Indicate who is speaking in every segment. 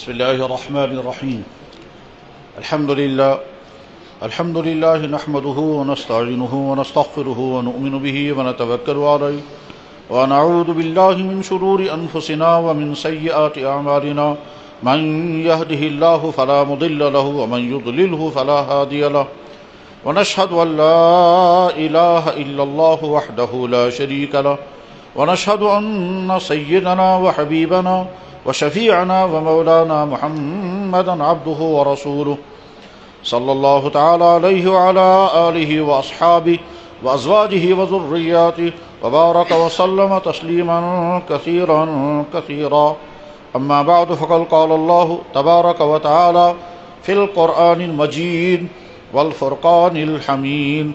Speaker 1: بسم الله الرحمن الرحيم. الحمد لله نحمده ونستعينه ونستغفره ونؤمن به ونتوكل عليه ونعوذ بالله من شرور أنفسنا ومن سيئات أعمالنا من يهده الله فلا مضل له ومن يضلله فلا هادي له ونشهد أن لا إله إلا الله وحده لا شريك له ونشهد أن سيدنا وحبيبنا وشفيعنا ومولانا محمدا عبده ورسوله صلى الله تعالى عليه وعلى آله وأصحابه وأزواجه وذرياته وبارك وسلم تسليما كثيرا كثيرا. أما بعد فقد قال الله تبارك وتعالى في القرآن المجيد والفرقان الحميد: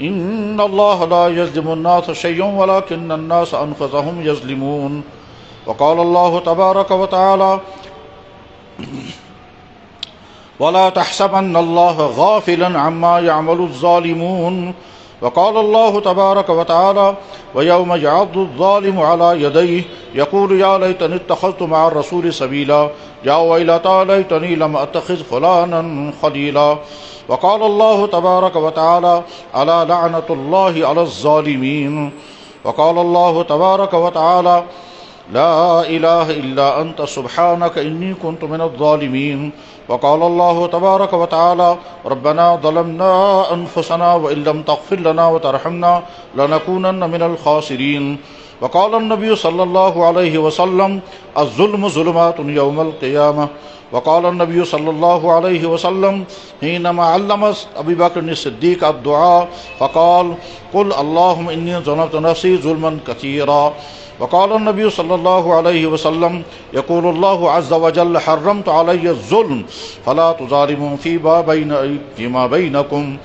Speaker 1: إن الله لا يظلم الناس شيئا ولكن الناس أنفسهم يظلمون. وقال الله تبارك وتعالى: ولا تحسبن الله غافلا عما يعمل الظالمون. وقال الله تبارك وتعالى: ويوم يعض الظالم على يديه يقول يا ليتني اتخذت مع الرسول سبيلا يا ويلتى ليتني لم أتخذ فلانا خليلا. وقال الله تبارك وتعالى: ألا لعنة الله على الظالمين. وقال الله تبارك وتعالى: لا إله إلا أنت سبحانك إني كنت من الظالمين. وقال الله تبارك وتعالى: ربنا ظلمنا أنفسنا وإن لم تغفر لنا وترحمنا لنكونن من الخاسرين. وقال النبي صلى الله عليه وسلم: الظلم ظلمات يوم القيامة. وقال النبي صلى الله عليه وسلم حينما علم أبي بكر الصديق الدعاء فقال: قل اللهم إني ظلمت نفسي ظلما كثيرا. وقال النبي صلى الله عليه وسلم: يقول الله عز وجل: حرمت علي الظلم فلا تظالموا فيما بينكم.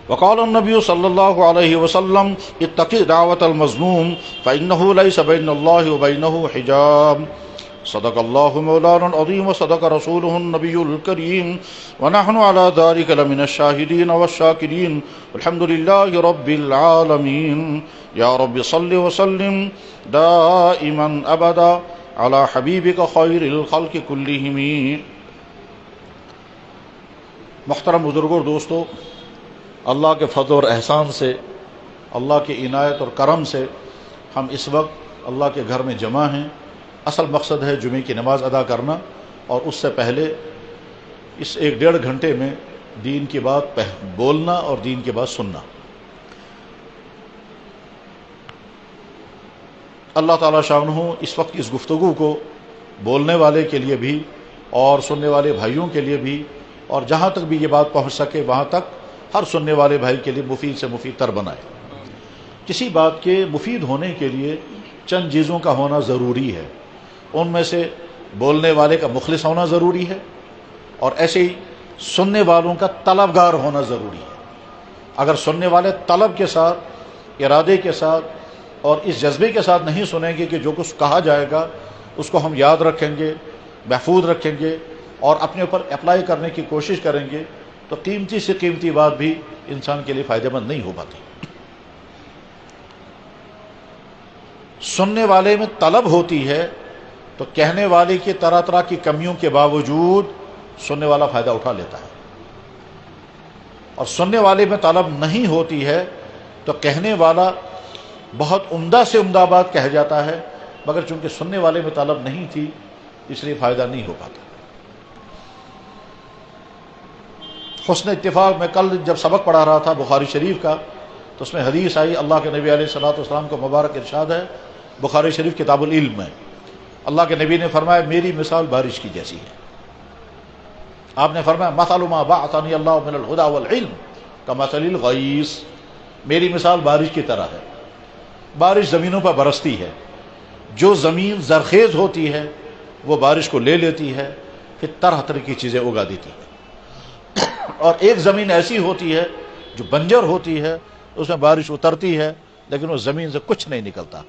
Speaker 1: وقال النبي صلى الله عليه وسلم: اتق دعوة المظلوم فإنه ليس بين الله وبينه حجاب. صدق الله مولانا العظيم وصدق رسوله النبي الكريم ونحن على ذلك لمن الشاهدين والشاكرين والحمد لله رب العالمين. يا رب صل وسلم دائما أبدا على حبيبك خير الخلق كلهم. محترم بزرگوں اور دوستو، اللہ کے فضل اور احسان سے، اللہ کی عنایت اور کرم سے ہم اس وقت اللہ کے گھر میں جمع ہیں. اصل مقصد ہے جمعے کی نماز ادا کرنا، اور اس سے پہلے اس 1-1.5 گھنٹے میں دین کی بات بولنا اور دین کی بات سننا. اللہ تعالیٰ شانہ اس وقت اس گفتگو کو بولنے والے کے لیے بھی اور سننے والے بھائیوں کے لیے بھی، اور جہاں تک بھی یہ بات پہنچ سکے وہاں تک ہر سننے والے بھائی کے لیے مفید سے مفید تر بنائے. کسی بات کے مفید ہونے کے لیے چند چیزوں کا ہونا ضروری ہے. ان میں سے بولنے والے کا مخلص ہونا ضروری ہے، اور ایسے ہی سننے والوں کا طلبگار ہونا ضروری ہے. اگر سننے والے طلب کے ساتھ، ارادے کے ساتھ اور اس جذبے کے ساتھ نہیں سنیں گے کہ جو کچھ کہا جائے گا اس کو ہم یاد رکھیں گے، محفوظ رکھیں گے اور اپنے اوپر اپلائی کرنے کی کوشش کریں گے، تو قیمتی سے قیمتی بات بھی انسان کے لیے فائدہ مند نہیں ہو پاتی. سننے والے میں طلب ہوتی ہے تو کہنے والے کی طرح طرح کی کمیوں کے باوجود سننے والا فائدہ اٹھا لیتا ہے، اور سننے والے میں طلب نہیں ہوتی ہے تو کہنے والا بہت عمدہ سے عمدہ بات کہہ جاتا ہے، مگر چونکہ سننے والے میں طلب نہیں تھی اس لیے فائدہ نہیں ہو پاتا. حسن اتفاق میں کل جب سبق پڑھا رہا تھا بخاری شریف کا، تو اس میں حدیث آئی. اللہ کے نبی علیہ الصلوۃ والسلام کو مبارک ارشاد ہے بخاری شریف کتاب العلم میں. اللہ کے نبی نے فرمایا میری مثال بارش کی جیسی ہے. آپ نے فرمایا مثل ما بعثنی اللہ من الہدی والعلم کمثل الغیث. میری مثال بارش کی طرح ہے. بارش زمینوں پر برستی ہے، جو زمین زرخیز ہوتی ہے وہ بارش کو لے لیتی ہے، پھر طرح طرح کی چیزیں اگا دیتی ہے. اور ایک زمین ایسی ہوتی ہے جو بنجر ہوتی ہے، اس میں بارش اترتی ہے لیکن وہ زمین سے کچھ نہیں نکلتا.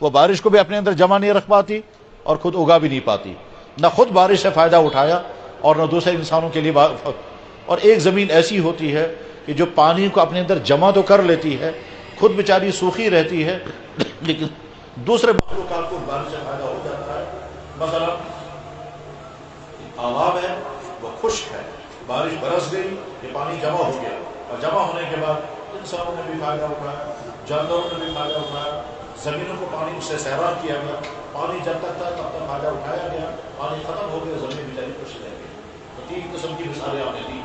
Speaker 1: وہ بارش کو بھی اپنے اندر جمع نہیں رکھ پاتی اور خود اگا بھی نہیں پاتی، نہ خود بارش سے فائدہ اٹھایا اور نہ دوسرے انسانوں کے لیے. اور ایک زمین ایسی ہوتی ہے کہ جو پانی کو اپنے اندر جمع تو کر لیتی ہے، خود بیچاری سوکھی رہتی ہے لیکن دوسرے مخلوقات کو بارش سے فائدہ ہو جاتا ہے. مثلا آلاب ہے وہ خشک ہے، بارش برس گئی، یہ پانی جمع ہو گیا، اور جمع ہونے کے بعد انسانوں نے بھی فائدہ اٹھایا، جانوروں نے بھی فائدہ اٹھایا، زمینوں کو پانی اس سے سیراب کیا گیا، پانی جب تک تھا تب تک فائدہ اٹھایا گیا، پانی ختم ہو گیا، زمین بیچاری کچھ رہ گئی۔ تو 3 قسم کی مثالیں آپ نے دی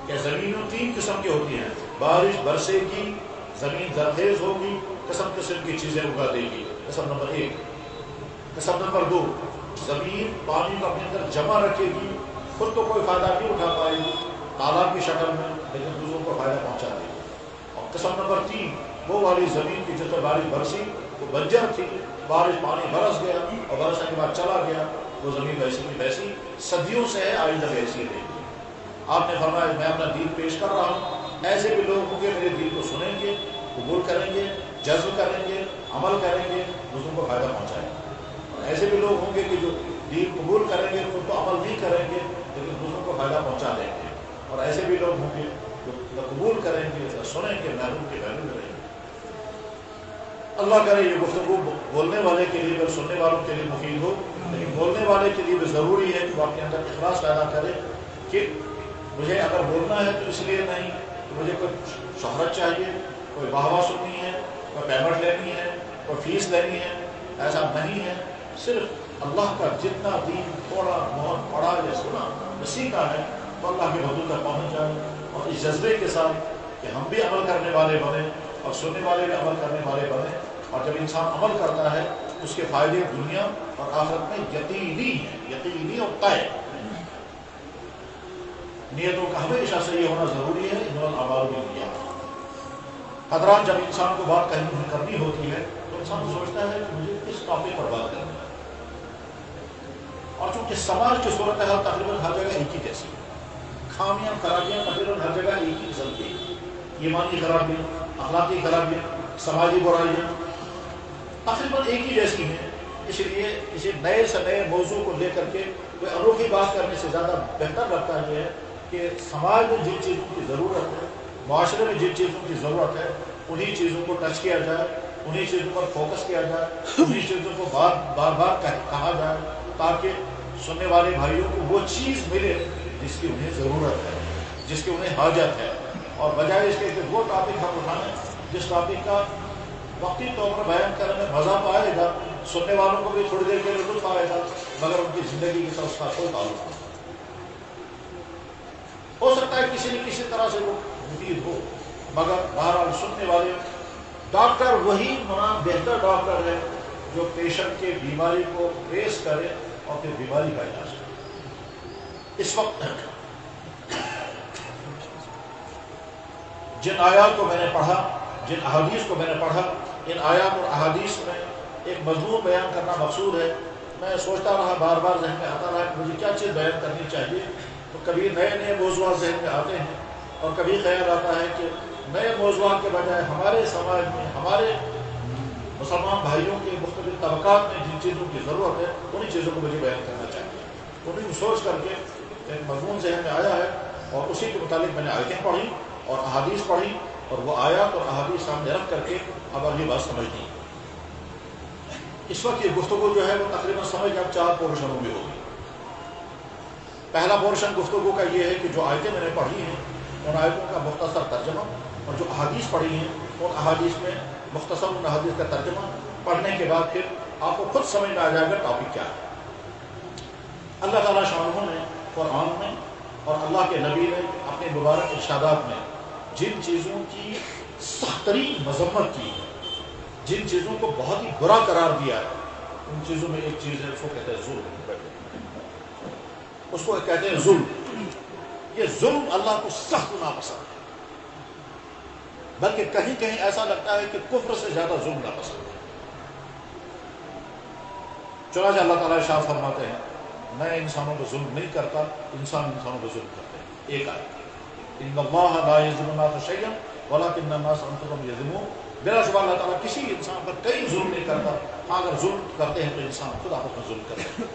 Speaker 1: کہ زمینوں 3 قسم کی ہوتی ہیں، بارش برسے گی، زمین زرخیز ہوگی، قسم قسم کی چیزیں اگا دے گی، قسم نمبر 1۔ قسم نمبر 2، زمین پانی کو اپنے اندر جمع رکھے گی، خود تو کوئی فائدہ نہیں اٹھا پائے گی تالاب کی شکل میں، لیکن دوسروں کو فائدہ پہنچا دے گی۔ اور قسم نمبر 3، وہ والی زمین کی جس پر بارش برسی وہ بنجر تھی، بارش پانی برس گیا اور برسنے کے بعد چلا گیا، وہ زمین ویسی کی ویسی صدیوں سے ہے، آئندہ ویسی رہے گی۔ آپ نے فرمایا میں اپنا دین پیش کر رہا ہوں، ایسے بھی لوگ ہوں گے میرے دین کو سنیں گے، قبول کریں گے، جذب کریں گے، عمل کریں گے، دوسروں کو فائدہ پہنچائیں گے، اور ایسے بھی لوگ ہوں گے کہ جو دین قبول کریں گے خود تو عمل نہیں کریں گے لیکن دوسروں کو فائدہ پہنچا دیں گے، اور ایسے بھی لوگ ہوں گے جو نہ قبول کریں گے نہ سنیں گے، محروم کے محروم رہیں گے۔ اللہ کرے یہ گفتگو بولنے والے کے لیے اور سننے والوں کے لیے مفید ہو، لیکن بولنے والے کے لیے بھی ضروری ہے کہ وہ اپنے اندر اخلاص پیدا کرے کہ مجھے اگر بولنا ہے تو اس لیے نہیں کہ مجھے کوئی شہرت چاہیے، کوئی واہ واہ سننی ہے، کوئی پیمنٹ لینی ہے، کوئی فیس لینی ہے، ایسا نہیں ہے۔ صرف اللہ کا جتنا دین تھوڑا بہت پڑھا یا سنا سیکھا ہے تو اللہ کے حضور تک پہنچ جائے، اور اس جذبے کے ساتھ کہ ہم بھی عمل کرنے والے بنیں اور سننے والے بھی عمل کرنے والے بنیں، اور جب انسان عمل کرتا ہے اس کے فائدے دنیا اور آخرت میں یقینی ہیں، یقینی اور طے۔ نیتوں کا ہمیشہ صحیح ہونا ضروری ہے، انما الاعمال بالنیات۔ حضرات جب انسان کو بات کرنی ہوتی ہے تو انسان سوچتا ہے کہ مجھے کس ٹاپک پر بات کرنی ہے، اور چونکہ سماج کی صورتحال تقریباً ہر جگہ ایک ہی جیسی ہے، خامیاں خرابیاں تقریباً ہر جگہ ایک ہی قسم کی، ایمانی خرابیاں، اخلاقی خرابیاں، سماجی برائیاں تقریباً ایک ہی جیسی ہیں، اس لیے کسی نئے سے نئے موضوع کو لے کر کے کوئی انوکھی بات کرنے سے زیادہ بہتر لگتا ہے کہ سماج میں جن چیزوں کی ضرورت ہے، معاشرے میں جن چیزوں کی ضرورت ہے، انہی چیزوں کو ٹچ کیا جائے، انہی چیزوں پر فوکس کیا جائے، انہی چیزوں کو بار بار کہا جائے، تاکہ سننے والے بھائیوں کو وہ چیز ملے جس کی انہیں ضرورت ہے، جس کی انہیں حاجت ہے، اور بجائے اس کے کہ وہ ٹاپک ہم اٹھائیں جس ٹاپک کا وقتی طور پر بیان کرنے میں مزہ پائے گا، سننے والوں کو بھی تھوڑی دیر کے لیے لطف آئے گا، مگر ان کی زندگی کی طرف کا کوئی تعلق نہیں۔ ہو سکتا ہے کسی نہ کسی طرح سے وہ مفید ہو، مگر بہرحال سننے والے ڈاکٹر وہی بہتر ڈاکٹر ہے جو پیشنٹ کے بیماری کو ٹریس کرے اور پھر بیماری کا علاج کرے۔ اس وقت جن آیات کو میں نے پڑھا، جن احادیث کو میں نے پڑھا، ان آیات اور احادیث میں ایک مضمون بیان کرنا مقصود ہے۔ میں سوچتا رہا، بار بار ذہن میں آتا رہا کہ مجھے کیا چیز بیان کرنی چاہیے، تو کبھی نئے نئے موضوعات ذہن میں آتے ہیں، اور کبھی خیال آتا ہے کہ نئے موضوعات کے بجائے ہمارے سماج میں، ہمارے مسلمان بھائیوں کے مختلف طبقات میں جن چیزوں کی ضرورت ہے انہی چیزوں کو مجھے بیان کرنا چاہیے۔ انہیں کو سوچ کر کے ایک مضمون ذہن میں آیا ہے، اور اسی کے متعلق میں نے آیتیں پڑھی اور احادیث پڑھی، اور وہ آیات اور احادیث سامنے رکھ کر کے اب اگلی بات سمجھنی ہے۔ اس وقت یہ گفتگو جو ہے وہ تقریباً سمجھ اب 4 پورشنوں میں ہوگی۔ پہلا پورشن گفتگو کا یہ ہے کہ جو آیتیں میں نے پڑھی ہیں ان آیتوں کا مختصر ترجمہ، اور جو احادیث پڑھی ہیں ان احادیث میں مختصر ان احادیث کا ترجمہ پڑھنے کے بعد پھر آپ کو خود سمجھ میں آ جائے گا ٹاپک کیا ہے۔ اللہ تعالیٰ شاہ نے قرآن میں اور اللہ کے نبی نے اپنے مبارک ارشادات میں جن چیزوں کی سخت ترین مذمت کی ہے، جن چیزوں کو بہت ہی برا قرار دیا ہے، ان چیزوں میں ایک چیز ہے، اس کو کہتے ہیں ظلم، اس کو کہتے ہیں ظلم۔ یہ ظلم اللہ کو سخت ناپسند ہے، بلکہ کہیں کہیں ایسا لگتا ہے کہ کفر سے زیادہ ظلم ناپسند ہے۔ چنانچہ اللہ تعالیٰ ارشاد فرماتے ہیں میں انسانوں کو ظلم نہیں کرتا، انسان انسانوں کو ظلم کرتے ہیں۔ ایک آیت ان اللہ لا یظلم الناس شیئا ولکن الناس انفسهم یظلمون، بلا شبہ اللہ تعالیٰ کسی انسان پر کہیں ظلم نہیں کرتا، اگر ظلم کرتے ہیں تو انسان خود آپس میں ظلم کرتے ہیں۔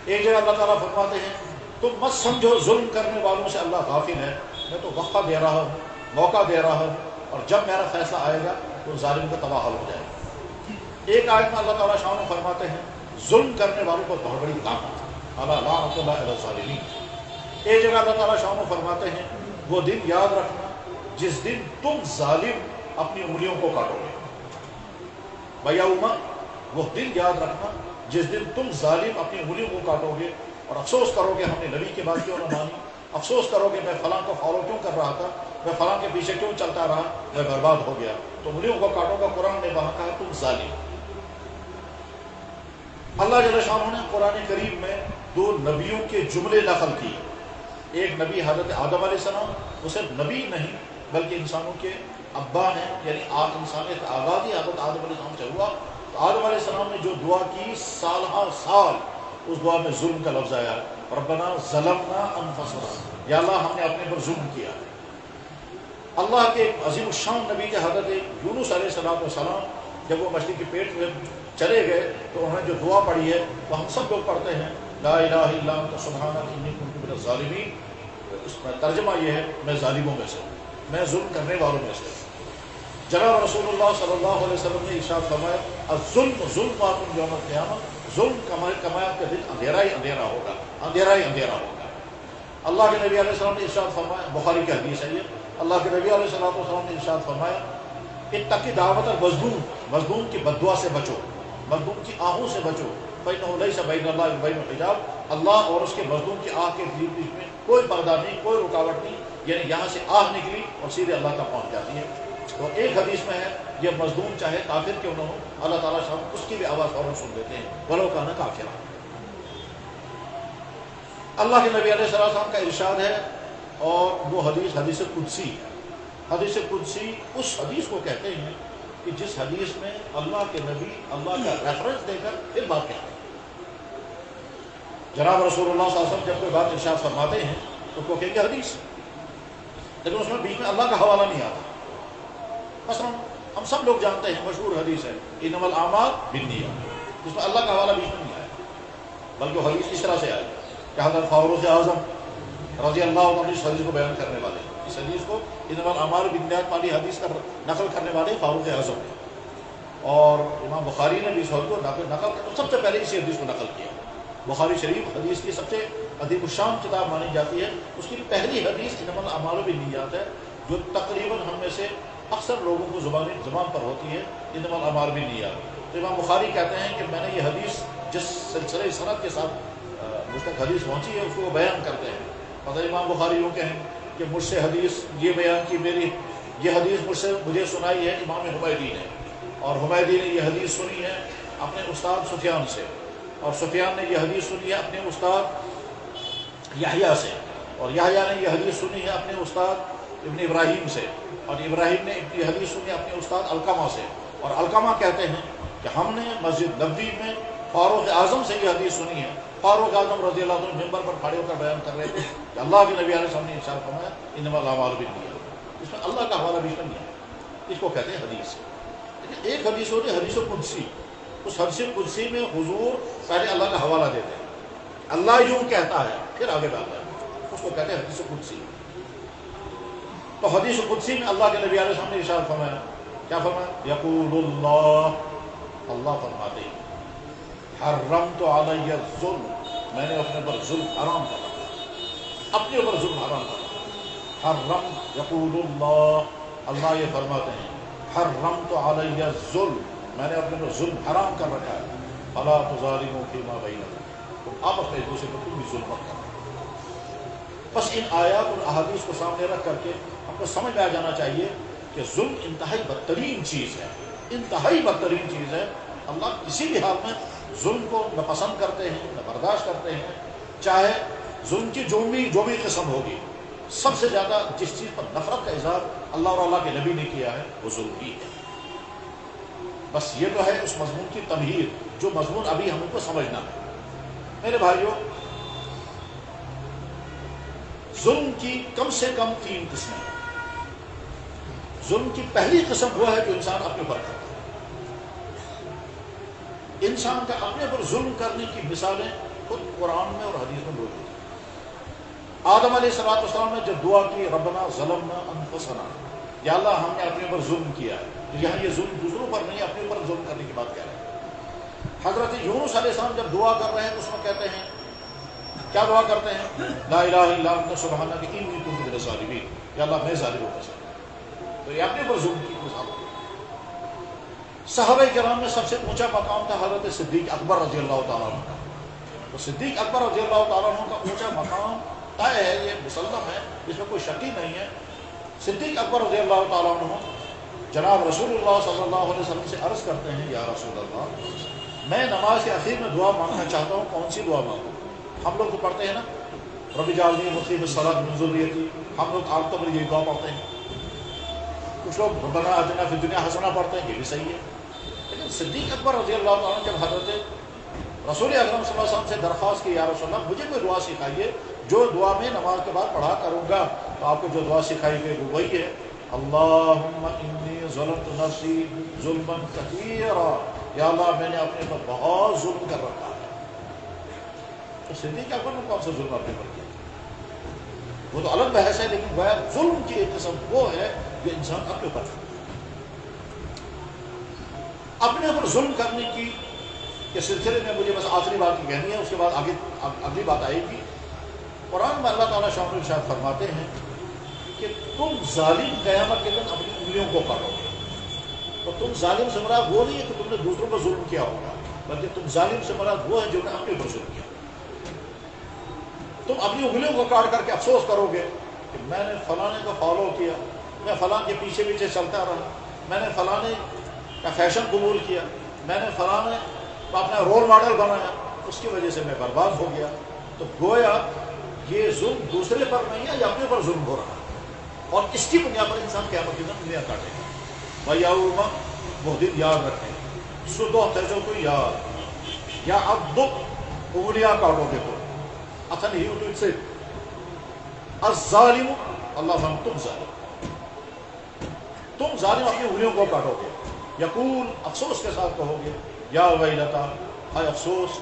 Speaker 1: ایک جگہ اللہ تعالیٰ فرماتے ہیں تم مت سمجھو ظلم کرنے والوں سے اللہ غافل ہے، میں تو وقفہ دے رہا ہوں، موقع دے رہا ہوں، اور جب میرا فیصلہ آئے گا تو ظالم کا تباہ حال ہو جائے گا۔ ایک آیت میں اللہ تعالیٰ شاہ فرماتے ہیں ظلم کرنے والوں کو بہت بڑی لعنت، الا لعنۃ اللہ علی الظالمین۔ ایک جگہ اللہ تعالیٰ شان فرماتے ہیں وہ دن یاد رکھنا جس دن تم ظالم اپنی انگلیوں کو کاٹو گے۔ ویوم، وہ دن یاد رکھنا جس دن تم ظالم اپنی انگلیوں کو کاٹو گے اور افسوس کرو گے ہم نے نبی کی بات کیوں نہ مانی، افسوس کرو گے میں فلاں کو فالو کیوں کر رہا تھا، میں فلاں کے پیچھے کیوں چلتا رہا، میں برباد ہو گیا۔ تو انگلیوں کو کاٹو گا، قرآن نے وہاں کہا تم ظالم۔ اللہ جل شانہ نے قرآن کریم میں دو نبیوں کے جملے نقل کیے۔ ایک نبی حضرت آدم علیہ السلام، وہ صرف نبی نہیں بلکہ انسانوں کے ابا ہیں، یعنی انسانیت کا آغاز ہی حضرت آدم علیہ السلام سے ہوا۔ تو آدم علیہ السلام نے جو دعا کی سال ہر سال اس دعا میں ظلم کا لفظ آیا، ربنا ظلمنا انفسنا، یا اللہ ہم نے اپنے پر ظلم کیا۔ اللہ کے عظیم الشان نبی کے حضرت یونس علیہ السلام جب وہ مچھلی کے پیٹ میں چلے گئے تو انہوں نے جو دعا پڑھی ہے وہ ہم سب لوگ پڑھتے ہیں، لا الہ الا انت سبحانک انی کنت من الظالمین۔ اس میں ترجمہ یہ ہے میں ظالموں میں سے ہوں، میں ظلم کرنے والوں میں سے ہوں۔ جناب رسول اللہ صلی اللہ علیہ وسلم نے ارشاد فرمایا الظلم ظلمات یوم القیامہ، ظلم قیامت کے دن اندھیرا ہی اندھیرا ہوگا، اندھیرا ہی اندھیرا ہوگا۔ اللہ کے نبی علیہ السلام نے ارشاد فرمایا، بخاری کی حدیث ہے یہ، اللہ کے نبی علیہ السلام نے ارشاد فرمایا اتقی دعوت المظلوم، مظلوم کی بددعا سے بچو، مظلوم کی آہوں سے بچو، فإنہ لیس بین اللہ وبین حجاب، اللہ اور اس کے مظلوم کی آہ کے بیچ میں کوئی پردہ نہیں، کوئی رکاوٹ نہیں، یعنی یہاں سے آہ نکلی اور سیدھے اللہ تک پہنچ جاتی ہے۔ تو ایک حدیث میں ہے یہ مظلوم چاہے کافر کیوں نہ ہو، اللہ تعالیٰ شاہ اس کی بھی آواز فوراً سن لیتے ہیں، ولو کان کافرا۔ اللہ کے نبی علیہ السلام کا ارشاد ہے، اور وہ حدیث حدیث قدسی ہے۔ حدیث قدسی اس حدیث کو کہتے ہیں کہ جس حدیث میں اللہ کے نبی اللہ کا ریفرنس دے کر پھر بات کہتے ہیں۔ جناب رسول اللہ صلی اللہ علیہ وسلم جب کوئی بات ارشاد فرماتے ہیں تو کو کہیں گے حدیث، لیکن اس میں بیچ میں اللہ کا حوالہ نہیں آتا۔ مثلا ہم سب لوگ جانتے ہیں مشہور حدیث ہے انما الاعمال بالنیات، جس میں اللہ کا حوالہ بیچ میں نہیں آیا، بلکہ وہ حدیث اس طرح سے آئی کہ حضرت فاروق اعظم رضی اللہ عنہ اس حدیث کو بیان کرنے والے، اس حدیث کو انما الاعمال بالنیات والی حدیث کا نقل کرنے والے فاروق اعظم ہیں، اور امام بخاری نے بھی اس حدیث کو نقل کر سب سے پہلے اسی حدیث کو نقل کیا۔ بخاری شریف حدیث کی سب سے عظیم الشان کتاب مانی جاتی ہے، اس کی پہلی حدیث انما الاعمال بالنیات ہے، جو تقریباً ہم میں سے اکثر لوگوں کو زبان پر ہوتی ہے، انما الاعمال بالنیات۔ تو امام بخاری کہتے ہیں کہ میں نے یہ حدیث جس سلسلہ سند کے ساتھ مجھ تک حدیث پہنچی ہے اس کو بیان کرتے ہیں۔ مطلب امام بخاری یوں کہیں کہ مجھ سے حدیث یہ بیان کی، میری یہ حدیث مجھے سنائی ہے امام حمیدی نے، اور حمیدی نے یہ حدیث سنی ہے اپنے استاد سفیان سے، اور سفیان نے یہ حدیث سنی ہے اپنے استاد یحییٰ سے، اور یحییٰ نے یہ حدیث سنی ہے اپنے استاد ابن ابراہیم سے، اور ابراہیم نے یہ حدیث سنی ہے اپنے استاد علقمہ سے، اور علقمہ کہتے ہیں کہ ہم نے مسجد نبوی میں فاروق اعظم سے یہ حدیث سنی ہے۔ فاروق اعظم رضی اللہ عنہ ممبر پر کھڑے ہو کر بیان کر رہے تھے کہ اللہ کے نبی علیہ السلام نے ارشاد فرمایا انما الاعمال بالنیات، اس میں اللہ کا حوالہ بیچ میں نہیں ہے، اس کو کہتے ہیں حدیث۔ لیکن ایک حدیث ہوتی ہے حدیث قدسی، اس حدیث قدسی میں حضور پہلے اللہ کا حوالہ دیتے ہیں، اللہ یوں کہتا ہے پھر آگے بات ہے، اس کو کہتے ہیں حدیث قدسی۔ تو حدیث قدسی میں اللہ کے نبی علیہ السلام نے ارشاد فرمایا، کیا فرمایا؟ یقول اللہ فرماتے ہیں حرمت علی الظلم، میں نے اپنے پر ظلم حرام کر رکھا، اپنے اوپر ظلم حرام کر رکھا۔ حرم یقول اللہ یہ فرماتے ہیں حرمت علی الظلم، میں نے اپنے پر ظلم حرام کر رکھا ہے، فلا تظالموا فیما بینکم، تم آپس میں ایک دوسرے پر تم بھی ظلم مت کرو۔ بس ان آیات اور احادیث کو سامنے رکھ کر کے ہم کو سمجھ میں آ جانا چاہیے کہ ظلم انتہائی بدترین چیز ہے، انتہائی بدترین چیز ہے۔ اللہ کسی بھی حال میں ظلم کو نہ پسند کرتے ہیں نہ برداشت کرتے ہیں، چاہے ظلم کی جو بھی قسم ہوگی۔ سب سے زیادہ جس چیز پر نفرت کا اظہار اللہ اور اللہ کے نبی نے کیا ہے وہ ظلم ہی ہے۔ بس یہ تو ہے اس مضمون کی تمہید، جو مضمون ابھی ہم کو سمجھنا ہے۔ میرے بھائیوں، ظلم کی کم سے کم 3 قسمیں ہیں۔ ظلم کی پہلی قسم وہ ہے جو انسان اپنے اوپر کرتا ہے۔ انسان کا اپنے پر ظلم کرنے کی مثالیں خود قرآن میں اور حدیث میں موجود ہیں۔ آدم علیہ السلام نے جب دعا کی ربنا ظلمنا انفسنا، یا اللہ ہم نے اپنے پر ظلم کیا ہے، تو یہاں یہ ظلم دوسروں پر نہیں، اپنے اوپر ظلم کرنے کی بات کہہ رہے ہیں۔ حضرت یونس علیہ السلام جب دعا کر رہے ہیں تو اس میں کہتے ہیں کیا دعا کرتے ہیں؟ لا الہ الا انت سبحانک انی کنت من الظالمین، یا اللہ میں ظالموں میں سے۔ تو یہ اپنے پر ظلم کی مثال ہے۔ صحابہ کرام میں سب سے اونچا مقام تھا حضرت صدیق اکبر رضی اللہ تعالیٰ عنہ کا۔ تو صدیق اکبر رضی اللہ تعالیٰ عنہ کا اونچا مقام طے ہے، یہ مسلم ہے، اس میں کوئی شک ہی نہیں ہے۔ صدیق اکبر رضی اللہ تعالیٰ عنہ جناب رسول اللہ صلی اللہ علیہ وسلم سے عرض کرتے ہیں، یا رسول اللہ میں نماز کے اخیر میں دعا مانگنا چاہتا ہوں، کون سی دعا مانگوں؟ ہم لوگ تو پڑھتے ہیں نا، رب اجعلنی مقیم الصلاۃ من ذریتی، ہم لوگ عام طور پر یہ دعا پڑھتے ہیں۔ کچھ لوگ ربنا آتنا فی الدنیا حسنہ پڑھتے ہیں، یہ بھی صحیح ہے۔ لیکن صدیق اکبر رضی اللہ تعالیٰ عنہ جب حضرت رسول اکرم صلی اللہ علیہ وسلم سے درخواست کی، یا رسول اللہ مجھے کوئی دعا سکھائیے جو دعا میں نماز کے بعد پڑھا کروں گا، تو آپ کو جو دعا سکھائی گئی وہ وہی ہے، اللہم انی ظلمت نفسی ظلما کثیرا، یا اللہ میں نے اپنے پر بہت ظلم کر رکھا ہے۔ تو صدیق اکبر نے کون سا ظلم اپنے پر کیا؟ وہ تو الگ بحث ہے، لیکن گویا ظلم کی ایک قسم وہ ہے جو انسان اپنے اوپر اپنے اوپر ظلم کرنے کی کے سلسلے میں مجھے بس آخری بات کی کہنی ہے، اس کے بعد آگے اگلی بات آئے گی۔ قرآن میں اللہ تعالیٰ شاہ ارشاد فرماتے ہیں کہ تم ظالم قیامت کے دن اپنی انگلیوں کو کاٹو گے۔ تو تم ظالم سے مراد وہ نہیں ہے کہ تم نے دوسروں پر ظلم کیا ہوگا، بلکہ تم ظالم سے مراد وہ ہے جو نے اپنے پر ظلم کیا۔ تم اپنی انگلیوں کو کاٹ کر کے افسوس کرو گے کہ میں نے فلانے کو فالو کیا، میں فلاں کے پیچھے پیچھے چلتا رہا، میں نے فلانے کا فیشن قبول کیا، میں نے فلانے کو اپنا رول ماڈل بنایا، اس کی وجہ سے میں برباد ہو گیا۔ تو گویا یہ ظلم دوسرے پر نہیں ہے، یہ اپنے پر ظلم ہو رہا ہے، اور اس کی بنیاد پر انسان قیامت کے دن انگلیاں کاٹے گا۔ وَيَوْمَ وہ دن یاد رکھیں، سدو تجو تو یاد، یا اب دکھ انگلیاں کاٹو گے تو اتن ہی تو سے الظالم اللہ ہم تم ظالم اپنی انگلیوں کو کاٹو گے، یقول افسوس کے ساتھ کہو گے، یا ویلتا ہائے افسوس،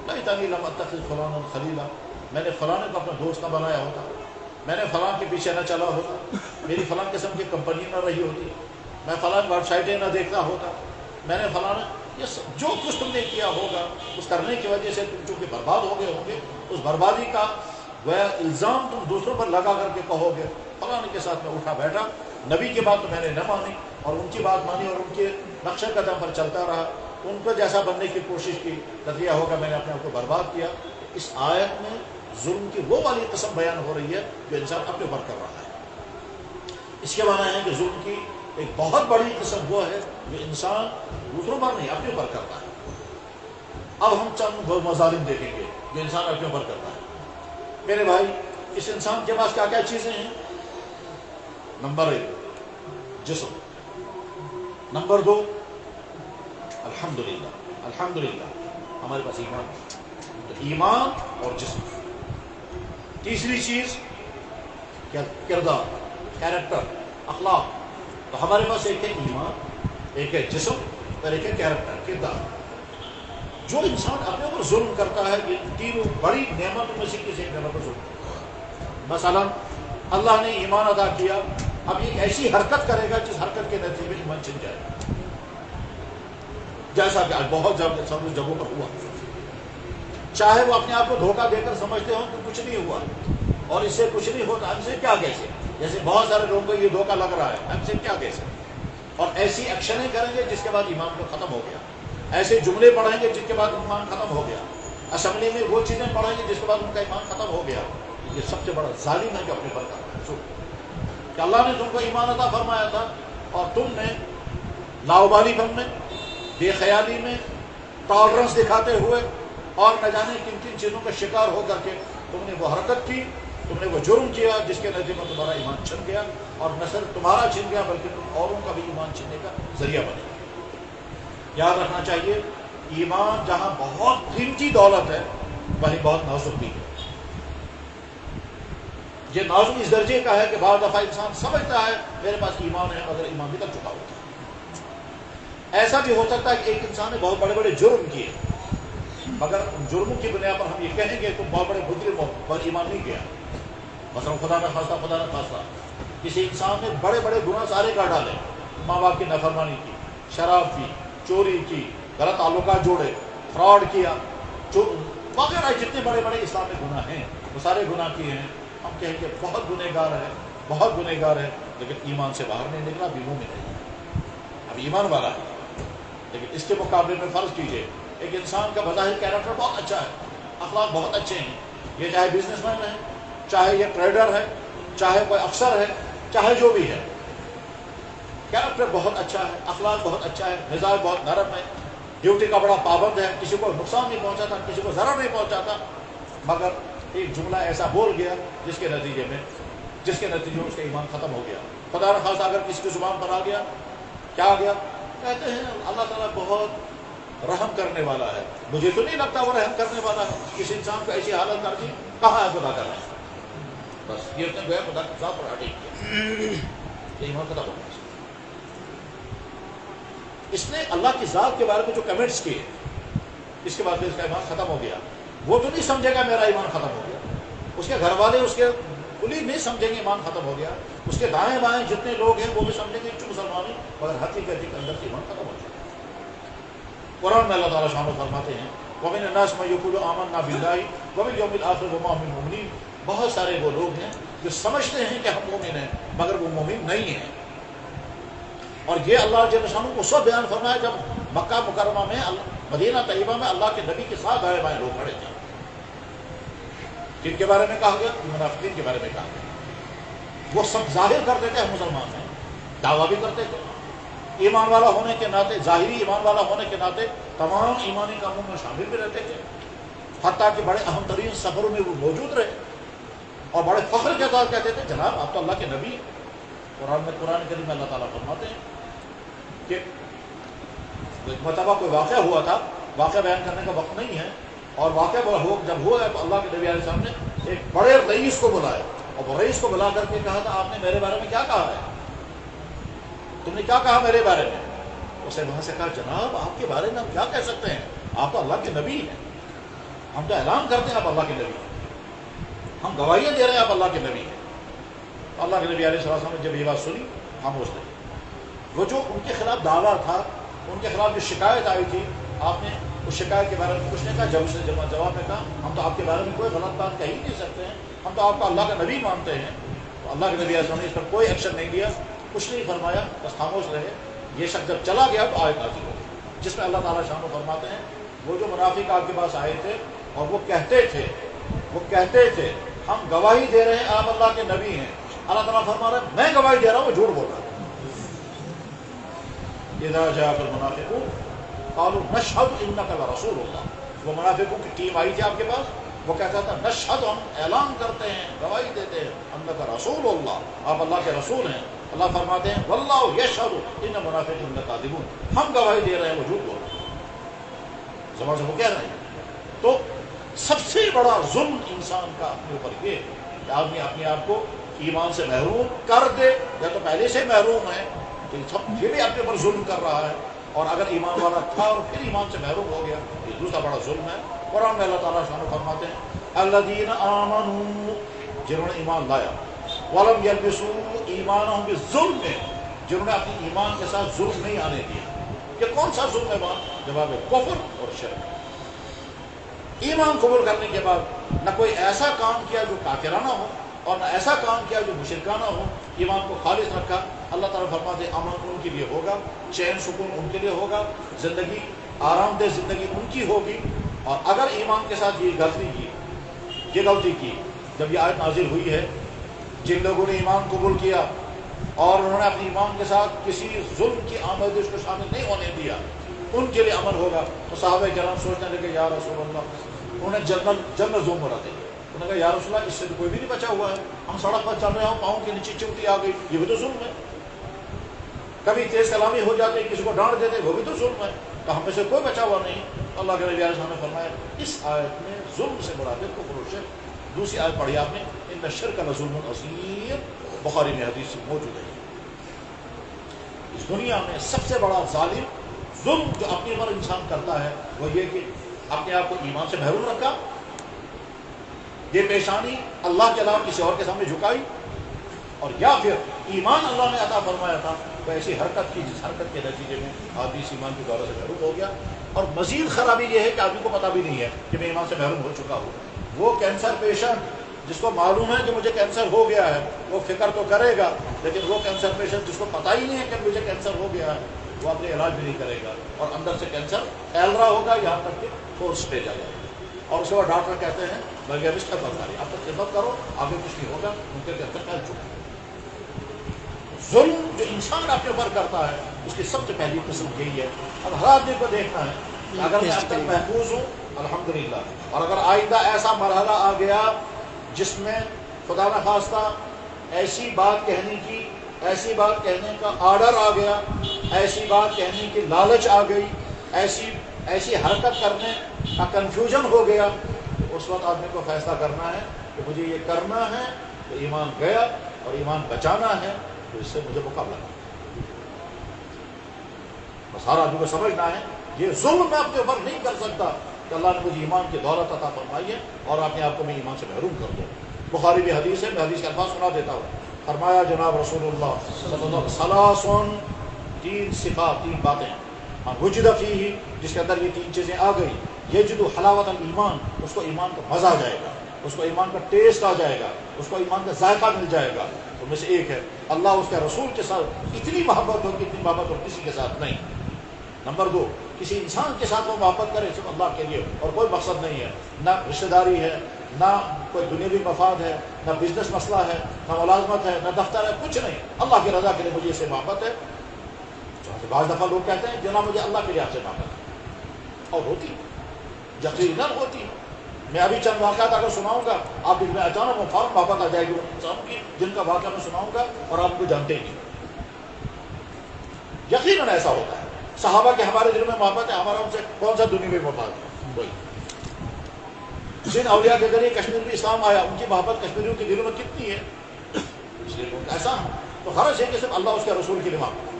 Speaker 1: لیتنی لم اتخذ فلانا خلیلا، میں نے فلانے کو اپنا دوست نہ بنایا ہوتا، میں نے فلاں کے پیچھے نہ چلا ہوتا، میری فلاں قسم کی کمپنی نہ رہی ہوتی، میں فلاں ویب سائٹیں نہ دیکھتا ہوتا، میں نے فلاں یہ جو کچھ تم نے کیا ہوگا اس کرنے کی وجہ سے تم چونکہ برباد ہو گئے ہوں گے، اس بربادی کا گویا الزام تم دوسروں پر لگا کر کے کہو گے فلاں کے ساتھ میں اٹھا بیٹھا، نبی کی بات تو میں نے نہ مانی اور ان کی بات مانی اور ان کے نقشہ قدم پر چلتا رہا، ان کو جیسا بننے کی کوشش کی، نتیجہ ہوگا میں نے اپنے آپ کو برباد کیا۔ اس آیت میں ظلم کی وہ والی قسم بیان ہو رہی ہے جو انسان اپنے اوپر کر رہا ہے۔ اس کے معنی ہے کہ ظلم کی ایک بہت بڑی قسم وہ ہے جو انسان دوسروں پر نہیں اپنے اوپر کرتا ہے۔ اب ہم چند مظالم دیکھیں گے جو انسان اپنے اوپر کرتا ہے۔ میرے بھائی، اس انسان کے پاس کیا کیا چیزیں ہیں؟ نمبر 1 جسم، نمبر 2 الحمدللہ ہمارے پاس ایمان ہے، تو ایمان اور جسم۔ تیسری چیز کیا؟ کردار، کیریکٹر، اخلاق۔ تو ہمارے پاس ایک ہے ایمان، ایک ہے جسم اور ایک ہے کیریکٹر، کردار۔ جو انسان اپنے اوپر ظلم کرتا ہے، یہ تینوں بڑی نعمتوں میں سے کسی ایک نعمت پر ظلم کرتا ہے۔ مثلا اللہ نے ایمان ادا کیا، اب یہ ایسی حرکت کرے گا جس حرکت کے نتیجے میں ایمان چھن جائے گا، جیسا کہ بہت جگہوں پر ہوا۔ چاہے وہ اپنے آپ کو دھوکہ دے کر سمجھتے ہوں کہ کچھ نہیں ہوا اور اس سے کچھ نہیں ہوتا، ہم سے کیا کیسے، جیسے بہت سارے لوگوں کو یہ دھوکہ لگ رہا ہے، ہم سے کیا کیسے، اور ایسی ایکشنیں کریں گے جس کے بعد ایمان کو ختم ہو گیا، ایسے جملے پڑھیں گے جس کے بعد ایمان ختم ہو گیا، اسمبلی میں وہ چیزیں پڑھیں گے جس کے بعد ان کا ایمان ختم ہو گیا۔ یہ سب سے بڑا ظالم ہے کہ اپنے پر کرتا ہے کہ اللہ نے تم کو ایمان عطا فرمایا تھا اور تم نے لاؤبالی پن میں، بے خیالی میں، ٹالرنس دکھاتے ہوئے اور نہ جانے کن کن چیزوں کا شکار ہو کر کے تم نے وہ حرکت کی، تم نے وہ جرم کیا جس کے نتیجے میں تمہارا ایمان چھن گیا، اور نہ صرف تمہارا چھن گیا بلکہ تم اوروں کا بھی ایمان چھننے کا ذریعہ بنے۔ یاد رکھنا چاہیے، ایمان جہاں بہت قیمتی دولت ہے وہیں بہت نازک بھی ہے۔ یہ نازک اس درجے کا ہے کہ بعض دفعہ انسان سمجھتا ہے میرے پاس ایمان ہے مگر ایمان بھی تک چکا ہوتا ہے۔ ایسا بھی ہو سکتا ہے کہ ایک انسان نے بہت بڑے بڑے جرم کیے، مگر ان جرموں کی بنیاد پر ہم یہ کہیں گے تم بہت بڑے مجرم ہو پر ایمان نہیں کیا۔ مثلا خدا نہ خاصہ کسی انسان نے بڑے بڑے گناہ سارے کر ڈالے، ماں باپ کی نافرمانی کی، شراب پی، چوری کی، غلط تعلقات جوڑے، فراڈ کیا، وغیرہ جتنے بڑے بڑے اسلام میں گناہ ہیں وہ سارے گناہ کیے ہیں. ہم کہیں گے بہت گنہگار ہے، بہت گنہگار ہے، لیکن ایمان سے باہر نہیں نکلا، بیموں میں نہیں، اب ایمان والا ہے. لیکن اس کے مقابلے میں فرض کیجئے ایک انسان کا بظاہر کیریکٹر بہت اچھا ہے، اخلاق بہت اچھے ہیں، یہ چاہے بزنس مین ہے، چاہے یہ ٹریڈر ہے، چاہے کوئی افسر ہے، چاہے جو بھی ہے، کیریکٹر بہت اچھا ہے، اخلاق بہت اچھا ہے، مزاج بہت نرم ہے، ڈیوٹی کا بڑا پابند ہے، کسی کو نقصان نہیں پہنچاتا، کسی کو ضرر نہیں پہنچاتا، مگر ایک جملہ ایسا بول گیا جس کے نتیجے میں اس کا ایمان ختم ہو گیا. خدا نخواستہ اگر کسی کی زبان پر آ گیا، کیا آ گیا؟ کہتے ہیں اللہ تعالیٰ بہت رحم کرنے والا ہے. مجھے تو نہیں لگتا وہ رحم کرنے والا ہے. کس انسان کو ایسی حالت کر دی، کہاں ہے خدا کا رحم؟ بس یہ اس نے گویا خدا کی ذات پر اٹیک کیا، یہ ایمان ختم ہو گیا. اس نے اللہ کی ذات کے بارے میں جو کمنٹس کیے، اس کے بعد پھر اس کا ایمان ختم ہو گیا. وہ تو نہیں سمجھے گا میرا ایمان ختم ہو گیا، اس کے گھر والے اس کے کلی نہیں سمجھیں گے ایمان ختم ہو گیا، اس کے دائیں بائیں جتنے لوگ ہیں وہ بھی سمجھیں گے کہ مسلمانی، مگر حقیقت کے اندر سے ایمان ختم ہو گیا. قرآن میں اللہ تعالیٰ شان و فرماتے ہیں وَمِنَ النَّاسِ مَن يَقُولُ آمَنَّا بِاللَّهِ وَبِالْيَوْمِ الْآخِرِ وَمَا هُم بِمُؤْمِنِينَ. بہت سارے وہ لوگ ہیں جو سمجھتے ہیں کہ ہم مومن ہیں، مگر وہ مومن نہیں ہیں. اور یہ اللہ جل شانہ اس وقت بیان فرمایا جب مکہ مکرمہ میں مدینہ طیبہ میں اللہ کے نبی کے ساتھ دائیں بائیں لوگ کھڑے تھے. جن کے بارے میں کہا گیا؟ منافقین کے بارے میں کہا گیا. وہ سب ظاہر کرتے تھے ہم مسلمان ہیں، دعویٰ بھی کرتے تھے، ایمان والا ہونے کے ناطے، ظاہری ایمان والا ہونے کے ناطے تمام ایمانی کاموں میں شامل بھی رہتے تھے، حتیٰ کہ بڑے اہم ترین سفروں میں وہ موجود رہے اور بڑے فخر کے ساتھ کہتے تھے جناب آپ تو اللہ کے نبی ہیں. قرآن کریم میں اللہ تعالیٰ فرماتے ہیں کہ ایک مرتبہ کوئی واقعہ ہوا تھا، واقعہ بیان کرنے کا وقت نہیں ہے، اور واقعہ جب ہوا ہے تو اللہ کے نبی علیہ السلام نے ایک بڑے رئیس کو بلایا، اور وہ رئیس کو بلا کر کے کہا تھا آپ نے میرے بارے میں کیا کہا ہے، تم نے کیا کہا میرے بارے میں؟ اس نے وہاں سے کہا جناب آپ کے بارے میں ہم کیا کہہ سکتے ہیں، آپ تو اللہ کے نبی ہیں، ہم تو اعلان کرتے ہیں آپ اللہ کے نبی ہیں، ہم گواہیاں دے رہے ہیں آپ اللہ کے نبی ہیں. اللہ کے نبی علیہ السلام نے جب یہ بات سنی خاموش رہے. وہ جو ان کے خلاف دعویٰ تھا، ان کے خلاف جو شکایت آئی تھی، آپ نے اس شکایت کے بارے میں کچھ نہیں کہا. جب اس نے جواب میں کہا ہم تو آپ کے بارے میں کوئی غلط بات کہہ ہی نہیں سکتے ہیں، ہم تو آپ کو اللہ کا نبی مانتے ہیں. تو اللہ کے نبی علیہ السلام نے اس پر کوئی ایکشن نہیں لیا، کچھ نہیں فرمایا، بس خاموش رہے. یہ شخص جب چلا گیا تو آیت نازل ہو گئی جس میں اللہ تعالیٰ شان و فرماتے ہیں وہ جو منافق آپ کے پاس آئے تھے اور وہ کہتے تھے ہم گواہی دے رہے ہیں آپ اللہ کے نبی ہیں. اللہ تعالیٰ فرما رہا ہے میں گواہی دے رہا ہوں، وہ جھوٹ بول رہا ہے. اذا جاء المنافقون قالوا نشهد انك لرسول اللہ. وہ منافقوں کی ٹیم آئی تھی آپ کے پاس، وہ کہتا تھا نشهد، ہم اعلان کرتے ہیں، گواہی دیتے ہیں انك رسول اللہ، آپ اللہ کے رسول ہیں. اللہ فرماتے ہیں واللہ یشهد ان المنافقین لکاذبون، ہم گواہی دے رہے ہیں وہ جھوٹ بول رہے ہیں، زبان سے وہ کہہ رہے ہیں. تو سب سے بڑا ظلم انسان کا اپنے اوپر یہ کہ آدمی اپنے آپ کو ایمان سے محروم کر دے، یا تو پہلے سے محروم ہے تو یہ بھی اپنے اوپر ظلم کر رہا ہے، اور اگر ایمان والا تھا اور پھر ایمان سے محروم ہو گیا یہ دوسرا بڑا ظلم ہے. قرآن میں اللہ تعالیٰ شان فرماتے ہیں الذین آمنوا، جنہوں نے ایمان لایا، ولم یلبسوا ایمانہم بالظلم، جنہوں نے اپنی ایمان کے ساتھ ظلم نہیں آنے دیا. کہ کون سا ظلم ہے بات؟ جواب ہے کفر اور شرک. ایمان قبول کرنے کے بعد نہ کوئی ایسا کام کیا جو کافرانہ ہو اور نہ ایسا کام کیا جو مشرکانہ ہو، ایمان کو خالص رکھا. اللہ تعالیٰ فرماتے ہیں امن ان کے لیے ہوگا، چین سکون ان کے لیے ہوگا، زندگی آرام دہ زندگی ان کی ہوگی. اور اگر ایمان کے ساتھ یہ غلطی کی جب یہ آیت نازل ہوئی ہے، جن لوگوں نے ایمان قبول کیا اور انہوں نے اپنی ایمان کے ساتھ کسی ظلم کی آمیزش کو شامل نہیں ہونے دیا، ان کے لیے امن ہوگا. تو صحابہ کرام سوچنے لگے یا رسول اللہ، انہوں نے جنرل ظلم بنا دیا. انہوں نے کہا یا رسول اللہ اس سے تو کوئی بھی نہیں بچا ہوا ہے، ہم سڑک پر چل رہے ہوں پاؤں کے نیچے چوٹی آ گئی، یہ بھی تو ظلم ہے. کبھی تیز کلامی ہو جاتے کسی کو ڈانٹ دیتے، وہ بھی تو ظلم ہے. تو ہم میں سے کوئی بچا ہوا نہیں. اللہ کے نبی علیہ السلام نے فرمایا اس آیت میں ظلم سے مراد کفر و شرک. دوسری آیت پڑھی آپ نے ان الشرک لظلم عظیم، بخاری میں حدیث موجود ہے. اس دنیا میں سب سے بڑا ظلم جو اپنی عمر انسان کرتا ہے وہ یہ کہ اپنے آپ کو ایمان سے محروم رکھا، یہ پیشانی اللہ کے علاوہ کسی اور کے سامنے جھکائی، اور یا پھر ایمان اللہ نے عطا فرمایا تھا تو ایسی حرکت کی جس حرکت کے نتیجے میں آدمی اس ایمان کی دولت سے محروم ہو گیا. اور مزید خرابی یہ ہے کہ آدمی کو پتہ بھی نہیں ہے کہ میں ایمان سے محروم ہو چکا ہوں. وہ کینسر پیشنٹ جس کو معلوم ہے کہ مجھے کینسر ہو گیا ہے وہ فکر تو کرے گا، لیکن وہ کینسر پیشنٹ جس کو پتہ ہی نہیں ہے کہ مجھے کینسر ہو گیا ہے وہ اپنے علاج بھی نہیں کرے گا اور اندر سے کینسر پھیل رہا ہوگا یہاں تک کہ فورتھ اسٹیج آ جائے گا. اور اس کے بعد ڈاکٹر کہتے ہیں بھائی اب اس کا بدکاری اب تک خدمت کرو آگے کچھ نہیں ہوگا، ان کے کینسر پھیل چکا. ظلم جو انسان اپنے اوپر کرتا ہے اس کی سب سے پہلی قسم یہی ہے. اب ہر آدمی کو دیکھنا ہے کہ اگر میں اب تک محفوظ ہوں الحمدللہ، اور اگر آئندہ ایسا مرحلہ آ گیا جس میں خدا نخواستہ ایسی بات کہنے کا آرڈر آ گیا، ایسی بات کہنے کی لالچ آ گئی، ایسی حرکت کرنے کا کنفیوژن ہو گیا، اس وقت آدمی کو فیصلہ کرنا ہے کہ مجھے یہ کرنا ہے تو ایمان گیا، اور ایمان بچانا ہے تو اس سے مجھے مقابلہ کرنا. بس ہر آدمی کو سمجھنا ہے یہ ظلم میں اپنے اوپر نہیں کر سکتا کہ اللہ نے مجھے ایمان کی دولت عطا فرمائی ہے اور اپنے آپ کو میں ایمان سے محروم کر دوں. بخاری بھی حدیث ہے، میں حدیث کے الفاظ سنا دیتا ہوں. فرمایا جناب رسول اللہ صلی اللہ علیہ وسلم ثلاث، تین صفات، تین باتیں وجد فیہ، جس کے اندر یہ تین چیزیں آ گئی، یجد حلاوت الایمان، اس کو ایمان کا مزہ آ جائے گا، اس کو ایمان کا ٹیسٹ آ جائے گا، اس کو ایمان کا ذائقہ مل جائے گا. ان میں سے ایک ہے اللہ اس کے رسول کے ساتھ اتنی محبت ہو کہ اتنی محبت ہو کسی کے ساتھ نہیں. نمبر دو، کسی انسان کے ساتھ وہ محبت کرے صرف اللہ کے لیے اور کوئی مقصد نہیں ہے، نہ رشتہ داری ہے، نہ کوئی دنیاوی مفاد ہے، نہ بزنس مسئلہ ہے، نہ ملازمت ہے، نہ دفتر ہے، کچھ نہیں، اللہ کی رضا کے لیے مجھے اس سے محبت ہے. بعض دفعہ لوگ کہتے ہیں جناب مجھے اللہ کے لیے آپ سے محبت ہے، اور ہوتی یقیناً ہوتی. میں ابھی چند واقعات اگر سناؤں گا آپ میں اچانک وہ فوراً محبت آ جائے گی انسانوں کی جن کا واقعہ میں سناؤں گا اور آپ کو جانتے ہی نہیں. یقیناً ایسا ہوتا ہے. صحابہ کے ہمارے دل میں محبت ہے، ہمارا ان سے کون سا دنیا میں مفاد ہے؟ کوئی. جن اولیاء کے ذریعے کشمیر میں اسلام آیا ان کی محبت کشمیریوں کے دلوں میں کتنی ہے؟ اس لیے ایسا تو ہر شے کے صرف اللہ اس کے رسول کی محبت.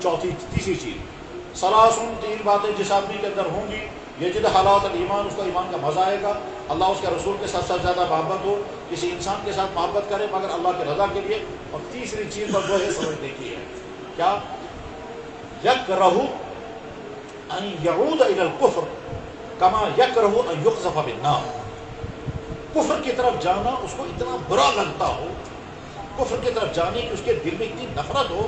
Speaker 1: تیسری چیز ثلاث، تین باتیں جس آدمی کے اندر ہوں گی، یجد حلاوت الایمان، اس کو ایمان کا مزہ آئے گا، اللہ اس کے رسول کے ساتھ ساتھ زیادہ محبت ہو، کسی انسان کے ساتھ محبت کرے مگر اللہ کے رضا کے لیے. اور تیسری چیز پر وہ ہے سمجھنے کی ہے کیا، یکرہ ان یعود الی الکفر کما یکرہ ان یقذف بالنار. کفر کی طرف جانا اس کو اتنا برا لگتا ہو، کفر کی طرف جانے کی اس کے دل میں اتنی نفرت ہو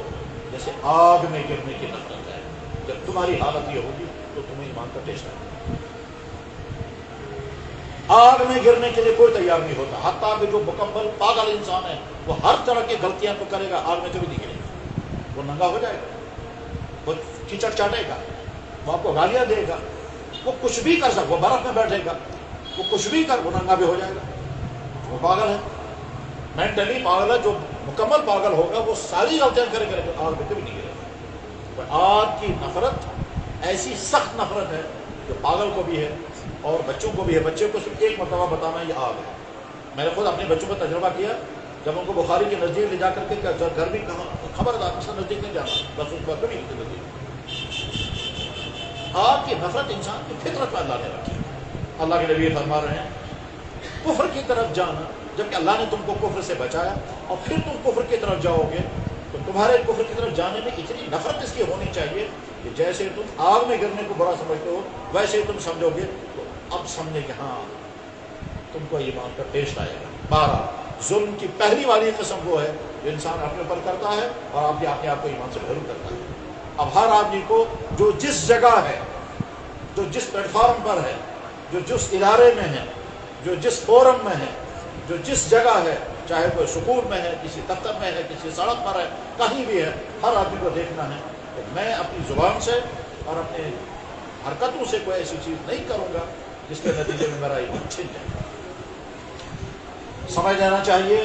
Speaker 1: جیسے آگ میں گرنے کی نفرت ہے. جب تمہاری حالت یہ ہوگی تو تمہیں ایمان کا ٹیسٹ آئے گا. آگ میں گرنے کے لیے کوئی تیار نہیں ہوتا، حتیٰ کہ جو مکمل پاگل انسان ہے وہ ہر طرح کی غلطیاں تو کرے گا، آگ میں کبھی نہیں گرے گا. وہ ننگا ہو جائے گا، وہ کیچڑ چاٹے گا، وہ آپ کو گالیاں دے گا، وہ کچھ بھی کر سکتا، وہ برف میں بیٹھے گا، وہ کچھ بھی کر، وہ ننگا بھی ہو جائے گا. وہ پاگل ہے، مینٹلی پاگل ہے. جو مکمل پاگل ہوگا وہ ساری غلطیاں کرے گا لیکن آگ میں کبھی نہیں گرے گا. آگ کی نفرت ایسی سخت نفرت ہے جو پاگل کو بھی ہے اور بچوں کو بھی ہے. بچے کو صرف ایک مرتبہ بتانا یہ آگ ہے. میں نے خود اپنے بچوں کا تجربہ کیا، جب ان کو بخاری کے نزدیک لے جا کر کے گھر بھی خبردار اس سے نزدیک نہیں جانا، بس اس کو کبھی نہیں نزدیک. آگ کی نفرت انسان کی فطرت میں اللہ نے رکھی. اللہ کے نبی فرما رہے ہیں کفر کی طرف جانا، جبکہ اللہ نے تم کو کفر سے بچایا اور پھر تم کفر کی طرف جاؤ گے تو تمہارے کفر کی طرف جانے میں اتنی نفرت اس کی ہونی چاہیے کہ جیسے تم آگ میں گرنے کو برا سمجھتے ہو ویسے ہی تم سمجھو گے تو اب سمجھے کہ ہاں تم کو ایمان کا ٹیسٹ آئے گا. 12 ظلم کی پہلی والی قسم وہ ہے جو انسان اپنے اوپر کرتا ہے اور اپنے آپ کو ایمان سے محروم کرتا ہے. اب ہر آدمی کو جو جس جگہ ہے، جو جس پلیٹ فارم پر ہے، جو جس ادارے میں ہے، جو جس فورم میں ہے، جو جس جگہ ہے، چاہے کوئی سکول میں ہے، کسی دفتر میں ہے، کسی سڑک پر ہے، کہیں بھی ہے، ہر آدمی کو دیکھنا ہے کہ میں اپنی زبان سے اور اپنے حرکتوں سے کوئی ایسی چیز نہیں کروں گا جس کے نتیجے میں میرا ایمان چھن جائے. سمجھ لینا چاہیے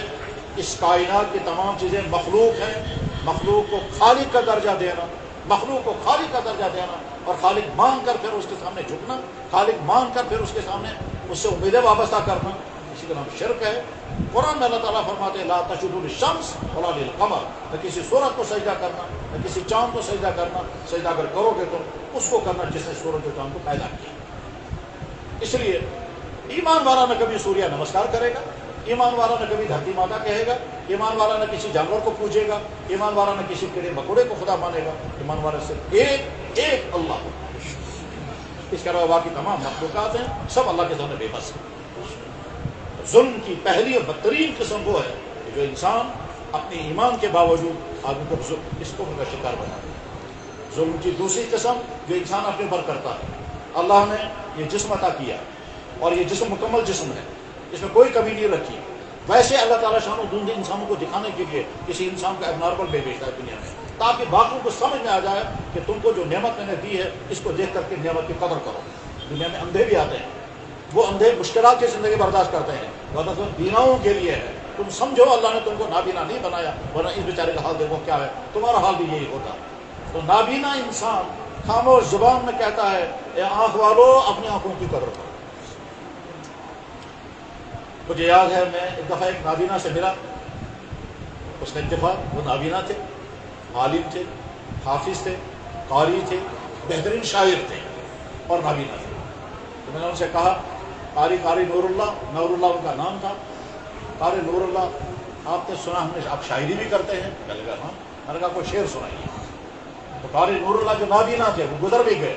Speaker 1: اس کائنات کی تمام چیزیں مخلوق ہیں. مخلوق کو خالق کا درجہ دینا، مخلوق کو خالق کا درجہ دینا اور خالق مان کر پھر اس کے سامنے جھکنا، خالق مان کر پھر اس کے سامنے اس سے امیدیں وابستہ کرنا، اسی کا نام شرک ہے. قرآن میں اللہ تعالیٰ فرماتے ہیں لا تسجدوا للشمس ولا للقمر، نہ کسی سورج کو سجدہ کرنا، نہ کسی چاند کو سجدہ کرنا. سجدہ اگر کرو گے تو اس کو کرنا جس نے سورج و چاند کو پیدا کیا. اس لیے ایمان والا نہ کبھی سوریہ نمسکار کرے گا، ایمان والا نہ کبھی دھرتی ماتا کہے گا، ایمان والا نہ کسی جانور کو پوجے گا، ایمان والا نہ کسی کیڑے مکوڑے کو خدا مانے گا، ایمان والا صرف ایک اللہ کو۔ اس کے علاوہ باقی تمام مخلوقات ہیں، سب اللہ کے سامنے بے بس ہیں۔ ظلم کی پہلی اور بدترین قسم وہ ہے کہ جو انسان اپنے ایمان کے باوجود آدمی کو اس قوم کا شکار بنا دے۔ ظلم کی دوسری قسم جو انسان اپنے اوپر کرتا ہے، اللہ نے یہ جسم عطا کیا اور یہ جسم مکمل جسم ہے، اس میں کوئی کمی نہیں رکھی، ویسے اللہ تعالیٰ شان و دوسرے انسانوں کو دکھانے کے لیے کسی انسان کا ابنارمل بے بیچتا ہے دنیا میں، تاکہ باقیوں کو سمجھ میں آ جائے کہ تم کو جو نعمت میں نے دی ہے اس کو دیکھ کر کے نعمت کی قدر کرو۔ دنیا میں اندھے بھی آتے ہیں، وہ اندھے مشکلات کی زندگی برداشت کرتے ہیں، ورنہ بیناؤں کے لیے ہے۔ تم سمجھو اللہ نے تم کو نابینا نہیں بنایا، ورنہ اس بیچارے کا حال دیکھو کیا ہے، تمہارا حال بھی یہی ہوتا۔ تو نابینا انسان خاموش زبان میں کہتا ہے اے آنکھ والو اپنی آنکھوں کی قدر کرو۔ مجھے یاد ہے میں ایک دفعہ ایک نابینا سے ملا، اس نے اتفاق، وہ نابینا تھے، عالم تھے، حافظ تھے، قاری تھے، بہترین شاعر تھے اور نابینا تھے۔ تو میں نے ان سے کہا قاری نور اللہ ان کا نام تھا، قاری نور اللہ آپ نے سنا ہم نے آپ شاعری بھی کرتے ہیں؟ کہنے لگا ہاں۔ میں نے کہا کوئی شعر سنائیے۔ تو قاری نور اللہ جو نابینا تھے وہ گزر بھی گئے،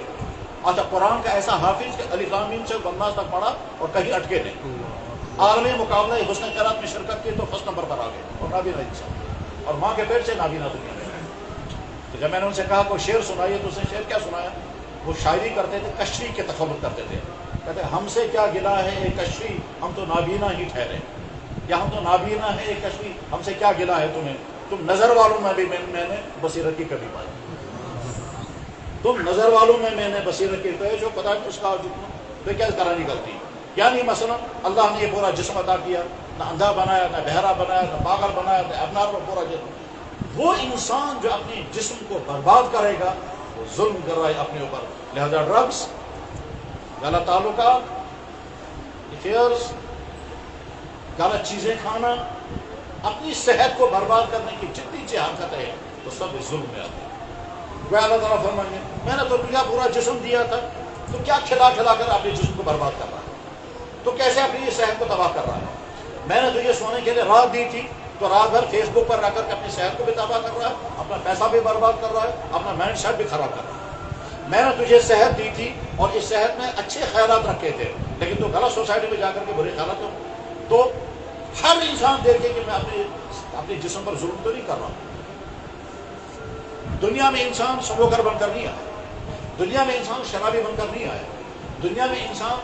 Speaker 1: اچھا قرآن کا ایسا حافظ کہ الف لام میم سے والناس تک پڑھا اور کہیں اٹکے نہیں، عالمی مقابلہ حسن قرات میں شرکت کی تو فرسٹ نمبر پر آ گئے، اور نابینا انسان، اور ماں کے پیٹ سے نابینا دنیا میں۔ تو جب میں نے ان سے کہا کوئی شعر سنائیے تو اس نے شعر کیا سنایا؟ وہ شاعری کرتے تھے، کشری کے تفوت کرتے تھے، کہتے ہم سے کیا گلا ہے اے کشری ہم تو نابینا ہی ٹھہرے، یا ہم تو نابینا ہے اے کشری ہم سے کیا گلا ہے تمہیں، تم نظر والوں میں بھی میں نے بصیرت کی کمی پائی، تم نظر والوں میں نے بصیرت کی کمی، جو پتہ نہیں اس کا بے کیا کرا نکلتی۔ یعنی مثلا اللہ نے یہ پورا جسم عطا کیا، نہ اندھا بنایا، نہ بہرا بنایا، نہ پاگل بنایا، نہ ابنار پورا جسم۔ وہ انسان جو اپنے جسم کو برباد کرے گا وہ ظلم کر رہا ہے اپنے اوپر۔ لہذا ڈرگس، غلط تعلقات، افیئرس، غلط چیزیں کھانا، اپنی صحت کو برباد کرنے کی جتنی سی حرکتیں ہیں تو سب اس ظلم میں آتی ہیں۔ وہ اللہ تعالیٰ فرمائیں گے میں نے تو تجھے پورا جسم دیا تھا، تو کیا کھلا کھلا کر اپنے جسم کو برباد کر رہا ہے، تو کیسے اپنی صحت کو تباہ کر رہا ہے۔ میں نے تجھے سونے کے لیے رات دی تھی، تو رات بھر فیس بک پر رہ کر کے اپنی صحت کو بھی تباہ کر رہا ہے، اپنا پیسہ بھی برباد کر رہا ہے، اپنا مائنڈ سیٹ بھی خراب کر رہا ہے۔ میں نے تجھے صحت دی تھی اور اس صحت میں اچھے خیالات رکھے تھے، لیکن تو غلط سوسائٹی میں جا کر کے برے خیالات ہو، تو ہر انسان دیکھے کہ میں اپنے جسم پر ظلم تو نہیں کر رہا ہوں۔ دنیا میں انسان سموکر بن کر نہیں آیا، دنیا میں انسان شرابی بن کر نہیں آیا، دنیا میں انسان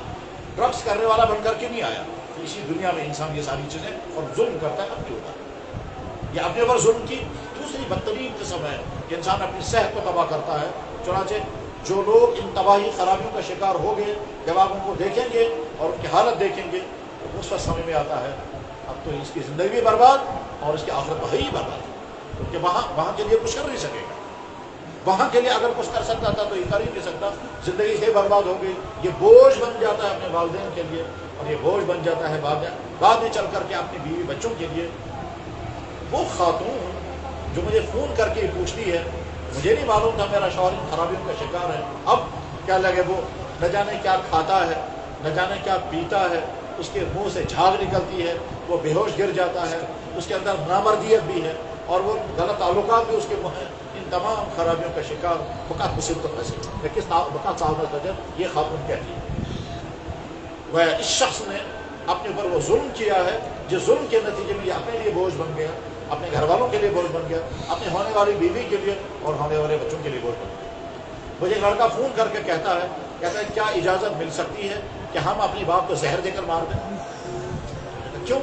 Speaker 1: ڈرگس کرنے والا بن کر کے نہیں آیا۔ اسی دنیا میں انسان یہ ساری چیزیں اور ظلم کرتا ہے اپنے اوپر۔ یہ اپنے اوپر ظلم کی دوسری بدترین قسم ہے کہ انسان اپنی صحت کو تباہ کرتا ہے۔ چنانچہ جو لوگ ان تباہی خرابیوں کا شکار ہو گئے، جب آپ ان کو دیکھیں گے اور ان کی حالت دیکھیں گے تو اس وقت سمجھ میں آتا ہے اب تو اس کی زندگی بھی برباد اور اس کی آخرت تو ہے ہی برباد، کیونکہ وہاں کے لیے کچھ کر نہیں سکے گا۔ وہاں کے لیے اگر کچھ کر سکتا تھا تو یہ کر ہی نہیں سکتا، زندگی سے برباد ہو گئی۔ یہ بوجھ بن جاتا ہے اپنے والدین کے لیے، اور یہ بوجھ بن جاتا ہے بعد میں چل کر کے اپنی بیوی بچوں کے لیے۔ وہ خاتون جو مجھے فون کر کے پوچھتی ہے مجھے نہیں معلوم تھا میرا شوہر ان خرابیوں کا شکار ہے، اب کیا لگے وہ نہ جانے کیا کھاتا ہے، نہ جانے کیا پیتا ہے، اس کے منہ سے جھاگ نکلتی ہے، وہ بے ہوش گر جاتا ہے، اس کے اندر نامردیت بھی ہے اور وہ غلط تعلقات بھی اس کے منہ ہیں، ان تمام خرابیوں کا شکار بقات مصیبت پھنسے۔ کس بقات صاحب یہ خاتون کہتی ہے وہ اس شخص نے اپنے اوپر وہ ظلم کیا ہے، جس ظلم کے نتیجے میں یہ اپنے لیے بوجھ بن گیا، اپنے گھر والوں کے لیے بوجھ بن گیا، اپنے ہونے والی بیوی کے لیے اور ہونے والے بچوں کے لیے بوجھ بن گیا۔ مجھے لڑکا فون کر کے کہتا ہے کیا اجازت مل سکتی ہے کہ ہم اپنی باپ کو زہر دے کر مار دیں؟ کیوں؟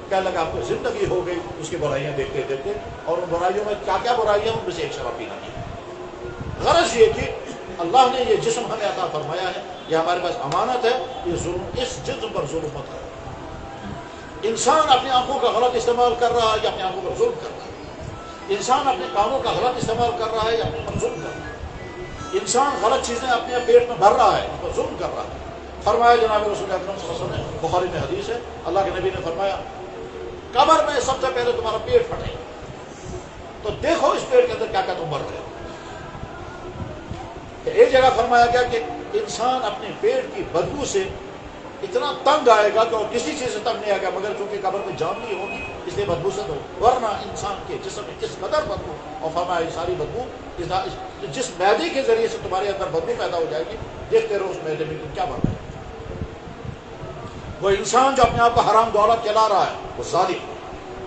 Speaker 1: کہنے لگا آپ کو زندگی ہو گئی اس کی برائیاں دیکھتے دیکھتے، اور ان برائیوں میں کیا کیا برائیاں ان میں سے ایک شراب پینا نہیں۔ غرض یہ کہ اللہ نے یہ جسم ہمیں عطا فرمایا ہے، یہ ہمارے پاس امانت ہے، یہ ظلم اس جسم پر ظلم مت کرو۔ انسان اپنی آنکھوں کا غلط استعمال کر رہا ہے یا اپنی آنکھوں پر ظلم کر رہا ہے، انسان اپنے کانوں کا غلط استعمال کر رہا ہے یا اپنے پر ظلم کر رہا ہے، انسان غلط چیزیں اپنے پیٹ میں بھر رہا ہے، اس پر ظلم کر رہا ہے۔ فرمایا جناب رسول اکرم صلی اللہ علیہ وسلم نے، بخاری میں حدیث ہے، اللہ کے نبی نے فرمایا قبر میں سب سے پہلے تمہارا پیٹ پھٹے تو دیکھو اس پیٹ کے اندر کیا کیا تم بھر رہے ہو۔ ایک جگہ فرمایا گیا کہ انسان اپنے پیٹ کی بدبو سے اتنا تنگ آئے گا کہ اور کسی چیز سے تنگ نہیں آئے گا، مگر چونکہ قبر میں جان نہیں ہوگی اس لیے بدبو سے دو، ورنہ انسان کے جسم میں اس قدر بدبو، اور فرمایا یہ ساری بدبو جس معدے کے ذریعے سے تمہارے اندر بدبو پیدا ہو جائے گی، دیکھتے رہو اس معدے میں تم کیا بن رہے ہیں۔ وہ انسان جو اپنے آپ کو حرام دولت کھلا رہا ہے وہ ظالم،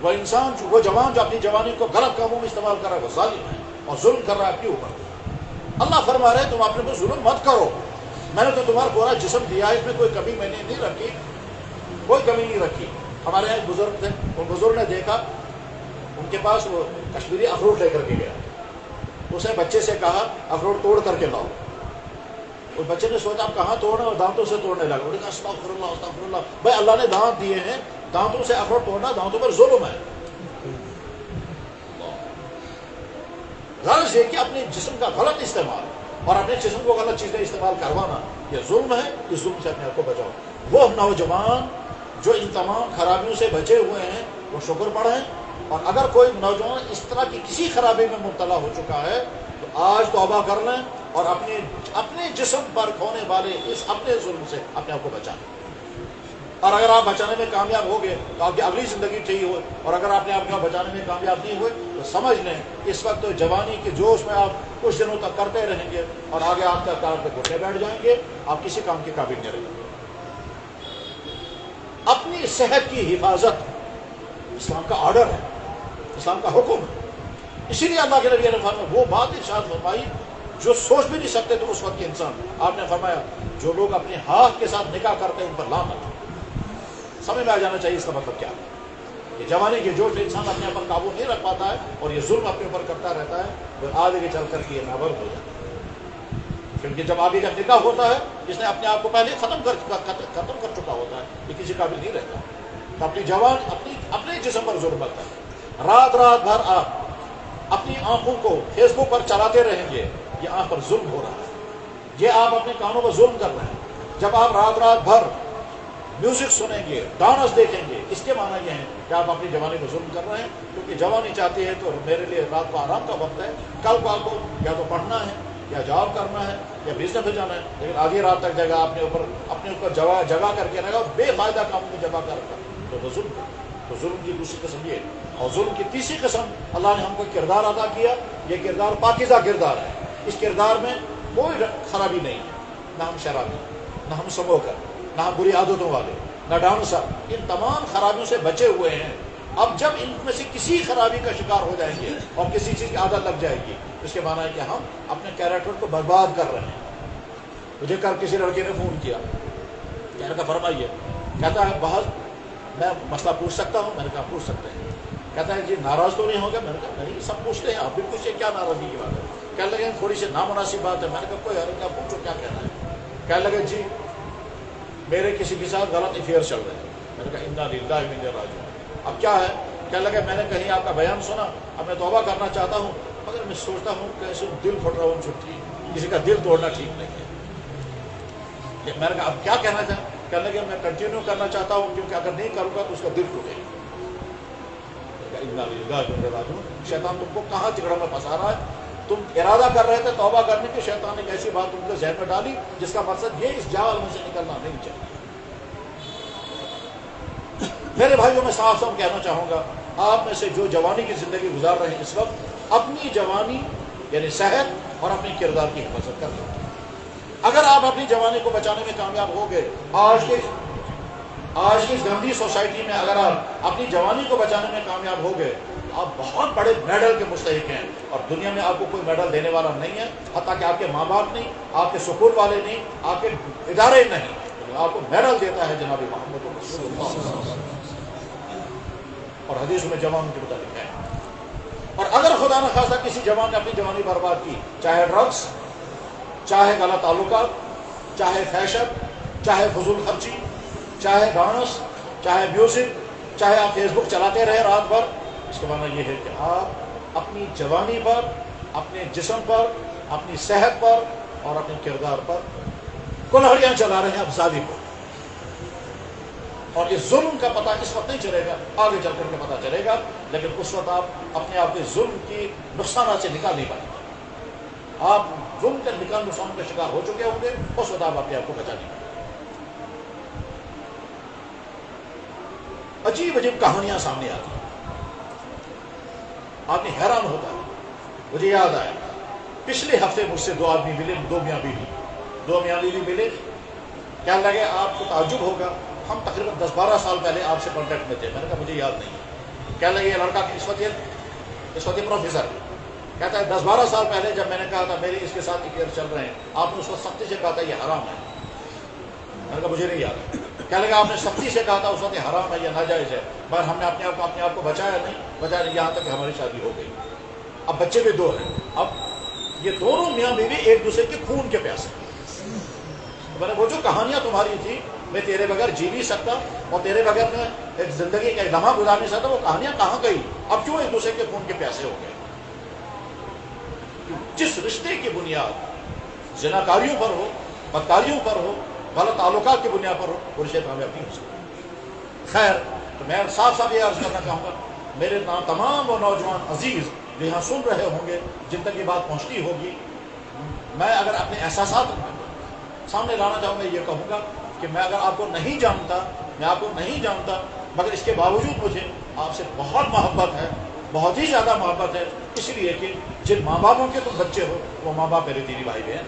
Speaker 1: وہ انسان وہ جوان جو اپنی جوانی کو غلط کاموں میں استعمال کر رہا ہے وہ ظالم ہے اور ظلم کر رہا ہے اپنے اوپر۔ اللہ فرما رہے تم اپنے کو ظلم مت کرو، میں نے تو تمہارا پورا جسم دیا ہے، اس میں کوئی کمی میں نے نہیں رکھی، کوئی کمی نہیں رکھی۔ ہمارے یہاں ایک بزرگ تھے، ان بزرگ نے دیکھا ان کے پاس وہ کشمیری اخروٹ لے کر کے گیا، اس نے بچے سے کہا اخروٹ توڑ کر کے لاؤ، اور بچے نے سوچا آپ کہاں توڑنا، اور دانتوں سے توڑنے لگا، انہوں نے کہا استغفر اللہ استغفر اللہ، بھائی اللہ نے دانت دیے ہیں، دانتوں سے اخروٹ توڑنا دانتوں پر ظلم ہے۔ غرض یہ کہ اپنے جسم کا غلط استعمال اور اپنے جسم کو غلط چیزیں استعمال کروانا یہ ظلم ہے، اس ظلم سے اپنے آپ کو بچاؤ۔ وہ نوجوان جو ان تمام خرابیوں سے بچے ہوئے ہیں وہ شکر پڑھیں، اور اگر کوئی نوجوان اس طرح کی کسی خرابی میں مبتلا ہو چکا ہے تو آج توبہ کر لیں اور اپنے جسم پر ہونے والے اس اپنے ظلم سے اپنے آپ کو بچائیں۔ اور اگر آپ بچانے میں کامیاب ہو گئے تو آپ کی اگلی زندگی ٹھیک ہوئے، اور اگر آپ نے آپ کو بچانے میں کامیاب نہیں ہوئے تو سمجھ لیں اس وقت جوانی کے جوش میں آپ کچھ دنوں تک کرتے رہیں گے اور آگے آپ کا کار پہ گھٹنے بیٹھ جائیں گے، آپ کسی کام کے قابل نہیں رہیں گے۔ اپنی صحت کی حفاظت اسلام کا آرڈر ہے، اسلام کا حکم ہے، اسی لیے اللہ کے نبی نے فرمایا وہ بات ارشاد فرمائی جو سوچ بھی نہیں سکتے تو اس وقت کے انسان، آپ نے فرمایا جو لوگ اپنے ہاتھ کے ساتھ نکاح کرتے ہیں ان پر لعنت۔ سمجھ میں آ جانا چاہیے اس کا مطلب کیا ہے۔ یہ جوانی کے جوش انسان اپنے اوپر قابو نہیں رکھ پاتا ہے اور یہ ظلم اپنے اوپر کرتا رہتا ہے، اور آگے چل کر کے یہ نابرد ہو جاتا ہے، کیونکہ جب آگے جب نکاح ہوتا ہے جس نے اپنے آپ کو پہلے ختم کر چکا ہوتا ہے یہ کسی قابل نہیں رہتا، تو اپنی جوان اپنے جسم پر ظلم کرتا ہے۔ رات بھر آپ اپنی آنکھوں کو فیس بک پر چلاتے رہیں گے، یہ آنکھ پر ظلم ہو رہا ہے، یہ آپ اپنے کانوں پر ظلم کر رہے ہیں۔ جب آپ رات بھر میوزک سنیں گے، ڈانس دیکھیں گے، اس کے معنی یہ ہے کہ آپ اپنی جوانی کو ظلم کر رہے ہیں، کیونکہ جوانی چاہتی ہے تو میرے لیے رات کو آرام کا وقت ہے، کل کو آپ کو یا تو پڑھنا ہے یا جاب کرنا ہے یا بزنس پہ جانا ہے، لیکن آدھی رات تک جگہ اپنے اوپر جگہ کر کے رہے گا، بے فائدہ کاموں میں جگہ کر رکھا تو ظلم کی دوسری قسم یہ ہے۔ اور ظلم کی تیسری قسم اللہ نے ہم کو کردار ادا کیا، یہ کردار پاکیزہ کردار ہے، اس کردار میں کوئی خرابی نہیں ہے، نہ ہم شرابی، نہ ہم سموکر، نہ ہم بری عادتوں والے، نہ ڈانسر، ان تمام خرابیوں سے بچے ہوئے ہیں۔ اب جب ان میں سے کسی خرابی کا شکار ہو جائیں گے اور کسی چیز کی عادت لگ جائے گی، اس کے معنی ہے کہ ہم اپنے کیریکٹر کو برباد کر رہے ہیں۔ مجھے کل کسی لڑکے نے فون کیا، کہنے کا فرمائیے، کہتا ہے بہت میں مسئلہ پوچھ سکتا ہوں؟ میں نے کہا پوچھ سکتے ہیں۔ کہتا ہے جی ناراض تو نہیں ہوگا؟ میں نے کہا نہیں، سب پوچھتے ہیں، آپ بھی پوچھیں، کیا ناراضگی کی بات ہے؟ کہنے لگے تھوڑی سی نامناسب بات ہے۔ میں نے کہا کوئی حرکت، پوچھو کیا کہنا ہے؟ کہنے لگے جی میرے کسی کے ساتھ غلط افیئر چل رہے ہیں۔ میں نے کہا انا للہ و انا الیہ راجعون۔ اب کیا ہے؟ کہنے لگے میں نے کہیں آپ کا بیان سنا، اب میں توبہ کرنا چاہتا ہوں، مگر میں سوچتا ہوں کہ ایسے دل پھٹ رہا ہوں، چھٹی کسی کا دل توڑنا ٹھیک نہیں ہے۔ میں نے کہا اب کیا کہنا چاہیں؟ کہنے لگے میں کنٹینیو کرنا چاہتا ہوں کیونکہ اگر نہیں کروں گا تو اس کا دل ٹوٹے گا۔ انا للہ و انا الیہ راجعون۔ شیطان تم کو کہاں چکڑوں میں پھنسا رہا ہے؟ تم ارادہ کر رہے تھے توبہ کرنے کے، شیطان نے ایک ایسی بات تم کے ذہن میں ڈالی جس کا مقصد یہ اس جال میں سے نکلنا نہیں چاہیے۔ میرے بھائیوں میں صاف صاف کہنا چاہوں گا، آپ میں سے جو جوانی کی زندگی گزار رہے ہیں اس وقت، اپنی جوانی یعنی صحت اور اپنے کردار کی حفاظت کر لیں۔ اگر آپ اپنی جوانی کو بچانے میں کامیاب ہو گئے، آج کی اس گندی سوسائٹی میں اگر آپ اپنی جوانی کو بچانے میں کامیاب ہو گئے، آپ بہت بڑے میڈل کے مستحق ہیں، اور دنیا میں آپ کو کوئی میڈل دینے والا نہیں ہے، حتیٰ کہ آپ کے ماں باپ نہیں، آپ کے سکول والے نہیں، آپ کے ادارے نہیں، آپ کو میڈل دیتا ہے جناب محمد رسول اللہ، اور حدیث میں جوان کے متعلق ہے۔ اور اگر خدا نہ خواستہ کسی جوان نے اپنی جوانی برباد کی، چاہے ڈرگس، چاہے غلط تعلقات، چاہے فیشن، چاہے فضول خرچی، چاہے ڈانس، چاہے میوزک، چاہے آپ فیس بک چلاتے رہے رات بھر، اس کا معنی یہ ہے کہ آپ اپنی جوانی پر، اپنے جسم پر، اپنی صحت پر اور اپنے کردار پر کلہڑیاں چلا رہے ہیں اب ظالم کو۔ اور اس ظلم کا پتہ اس وقت نہیں چلے گا، آگے چل کر کے پتہ چلے گا، لیکن اس وقت آپ اپنے آپ کے ظلم کی نقصانات سے نکال نہیں پائیں گے۔ آپ ظلم کے نقصان کا شکار ہو چکے ہوں گے، اس وقت آپ اپنے آپ کو بچا نہیں پائیں گے۔ عجیب عجیب کہانیاں سامنے آتی ہیں،
Speaker 2: آدمی حیران ہوتا ہے. مجھے یاد آیا پچھلے ہفتے مجھ سے 2 آدمی ملے, 2 میاں بیوی ملے. کیا لگے آپ کو تعجب ہوگا, ہم تقریباً 10-12 سال پہلے آپ سے کانٹیکٹ میں تھے. میں نے کہا مجھے یاد نہیں. کیا لگے یہ لڑکا اس وقت پروفیسر کہتا ہے 10-12 سال پہلے جب میں نے کہا تھا میرے اس کے ساتھ افیئر چل رہے ہیں, آپ نے اس وقت سختی سے کہا تھا یہ حرام ہے. میں نے کہا مجھے نہیں یاد. کیا لگا آپ نے سختی سے کہا تھا اس وقت یہ حرام ہے یا ناجائز ہے, مگر ہم نے اپنے آپ کو بچایا نہیں یہاں تک کہ ہماری شادی ہو گئی. اب بچے بھی 2 ہیں. اب یہ دونوں میاں بیوی ایک دوسرے کے خون کے پیاسے. میں نے وہ جو کہانیاں تمہاری تھی میں تیرے بغیر جی نہیں سکتا اور تیرے بغیر میں ایک زندگی کا ایک لمحہ گزار نہیں سکتا, وہ کہانیاں کہاں گئی؟ اب کیوں ایک دوسرے کے خون کے پیاسے ہو گئے؟ جس رشتے کی بنیاد زناکاریوں پر ہو, بدکاریوں پر ہو, غلط تعلقات کی بنیاد پر ہو, وہ رشتے کامیاب نہیں ہو سکتے. خیر, تو میں صاف یہ عرض کرنا چاہوں گا میرے تمام وہ نوجوان عزیز جو یہاں سن رہے ہوں گے, جن تک یہ بات پہنچتی ہوگی, میں اگر اپنے احساسات سامنے لانا چاہوں گا, یہ کہوں گا کہ میں اگر آپ کو نہیں جانتا, مگر اس کے باوجود مجھے آپ سے بہت محبت ہے, بہت ہی زیادہ محبت ہے, اس لیے کہ جن ماں باپوں کے تم بچے ہو وہ ماں باپ میرے دینی بھائی بہن.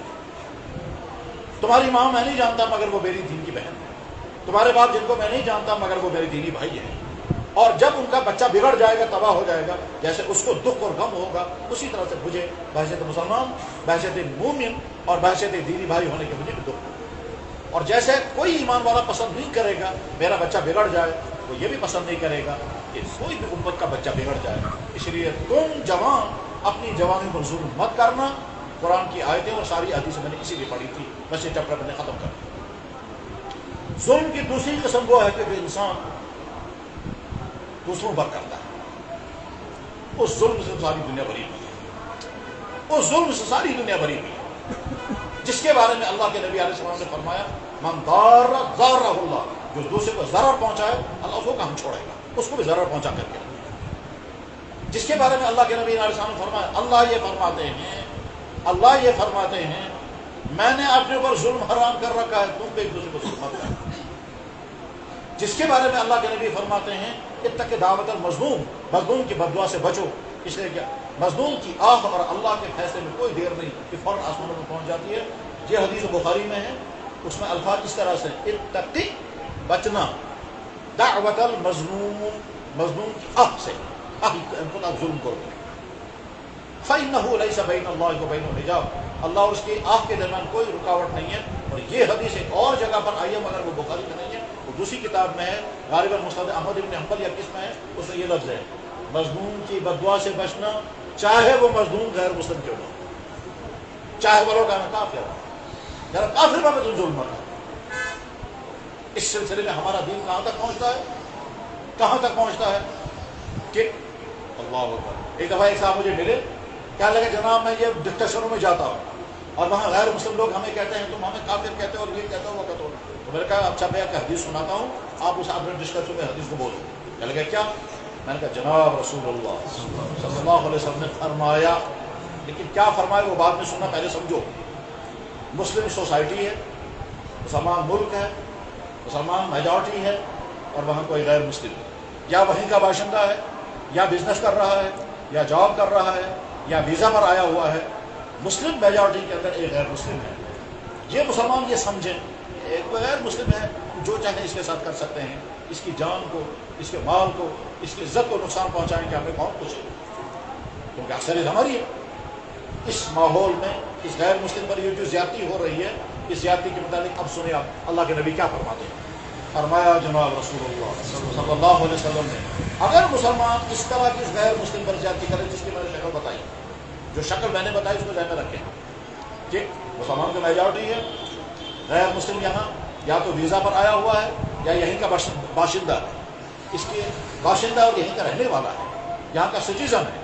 Speaker 2: تمہاری ماں میں نہیں جانتا مگر وہ میری دین کی بہن ہے. تمہارے باپ جن کو میں نہیں جانتا مگر وہ میرے دینی بھائی ہیں. اور جب ان کا بچہ بگڑ جائے گا, تباہ ہو جائے گا, جیسے اس کو دکھ اور غم ہوگا, اسی طرح سے مجھے بحیثیت مسلمان, بحیثیت مومن اور بحیثیت دینی بھائی ہونے کے مجھے بھی دکھ. اور جیسے کوئی ایمان والا پسند نہیں کرے گا میرا بچہ بگڑ جائے, وہ یہ بھی پسند نہیں کرے گا کہ کوئی بھی امت کا بچہ بگڑ جائے. اس لیے تم جوان اپنی جوانی پر ظلم مت کرنا. قرآن کی آیتیں اور ساری حدیثیں میں نے اسی لیے پڑھی تھی, بس یہ چیپٹر میں نے ختم کر دیا. ظلم کی دوسری قسم وہ ہے کہ جو انسان دوسروں پر کرتا ہے, اس ظلم سے ساری دنیا بھری ہوئی ہے. اس ظلم سے ساری دنیا بھری ہوئی ہے, جس کے بارے میں اللہ کے نبی علیہ السلام نے فرمایا من ضارہ اللہ, جو دوسرے کو ضرر پہنچائے اللہ اس کو کہاں چھوڑے گا, اس کو بھی ضرر پہنچا کر کے. جس کے بارے میں اللہ کے نبی علیہ السلام نے فرمایا اللہ یہ فرماتے ہیں میں نے اپنے اوپر ظلم حرام کر رکھا ہے, تم بھی ایک دوسرے کو ظلم مت کرو. جس کے بارے میں اللہ کے نبی فرماتے ہیں اتق دعوت المظلوم, مظلوم کی بددعا سے بچو, اس لیے کیا مظلوم کی آہ اور اللہ کے فیصلے میں کوئی دیر نہیں کہ فوراً آسمانوں میں پہنچ جاتی ہے. یہ حدیث بخاری میں ہے, اس میں الفاظ اس طرح سے اتقی بچنا, دعوت المظلوم, مظلوم کی آہ سے, آپ ظلم کرو. فَإِنَّهُ لَيْسَ بَيْنَ اللَّهِ وَبَيْنَهُ حِجَابٌ, اللہ اور اس کی آہ کے درمیان کوئی رکاوٹ نہیں ہے. اور یہ حدیث ایک اور جگہ پر آئی ہے مگر وہ بخاری میں نہیں ہے, وہ دوسری کتاب میں ہے, غالباً مسند احمد بن حنبل یا کس میں ہے, اس میں یہ لفظ ہے مظلوم کی بددعا سے بچنا, چاہے وہ مظلوم غیر مسلم کیوں نہ, چاہے وہ لوگ کافر ذرا کافر پر تم ظلم مت. اس سلسلے میں ہمارا دین کہاں تک پہنچتا ہے کہ اللہ اکبر. ایک دفعہ ایک صاحب مجھے ملے, کیا لگے جناب میں یہ ڈسکشنوں میں جاتا ہوں اور وہاں غیر مسلم لوگ ہمیں کہتے ہیں تم ہمیں کافر کہتے ہو اور یہ کہتے ہو وہ کہتے ہو. تو میں نے کہا اچھا میں ایک حدیث سناتا ہوں, آپ اس آپ نے ڈسکشن میں حدیث کو بولو. کیا لگے کیا؟ میں نے کہا جناب رسول اللہ صلی اللہ علیہ وسلم نے فرمایا, لیکن کیا فرمایا وہ بعد میں سننا, پہلے سمجھو. مسلم سوسائٹی ہے, مسلمان ملک ہے, مسلمان میجارٹی ہے, اور وہاں کوئی غیر مسلم یا وہیں کا باشندہ ہے, یا بزنس کر رہا ہے, یا جاب کر رہا ہے, یا ویزا پر آیا ہوا ہے. مسلم میجارٹی کے اندر ایک غیر مسلم ہے. یہ مسلمان یہ سمجھیں ایک غیر مسلم ہے, جو چاہے اس کے ساتھ کر سکتے ہیں, اس کی جان کو, اس کے مال کو, اس کی عزت کو نقصان پہنچائیں کہ ہمیں بہت کچھ ہے, کیونکہ اکثریت ہماری ہے. اس ماحول میں اس غیر مسلم پر یہ جو زیادتی ہو رہی ہے, اس زیادتی کے متعلق اب سنیں آپ اللہ کے نبی کیا فرماتے ہیں. فرمایا جناب رسول اللہ صلی اللہ علیہ وسلم نے, اگر مسلمان اس طرح کی غیر مسلم پر زیادتی کرے جس کی میں نے شکل بتائی, جو شکل میں نے بتائی اس کو ذہن میں رکھیں, ٹھیک, مسلمان کا میجارٹی ہے, غیر مسلم یہاں یا تو ویزا پر آیا ہوا ہے یا یہیں کا باشندہ ہے, اس کے باشندہ اور یہیں کا رہنے والا ہے, یہاں کا سٹیزن ہے.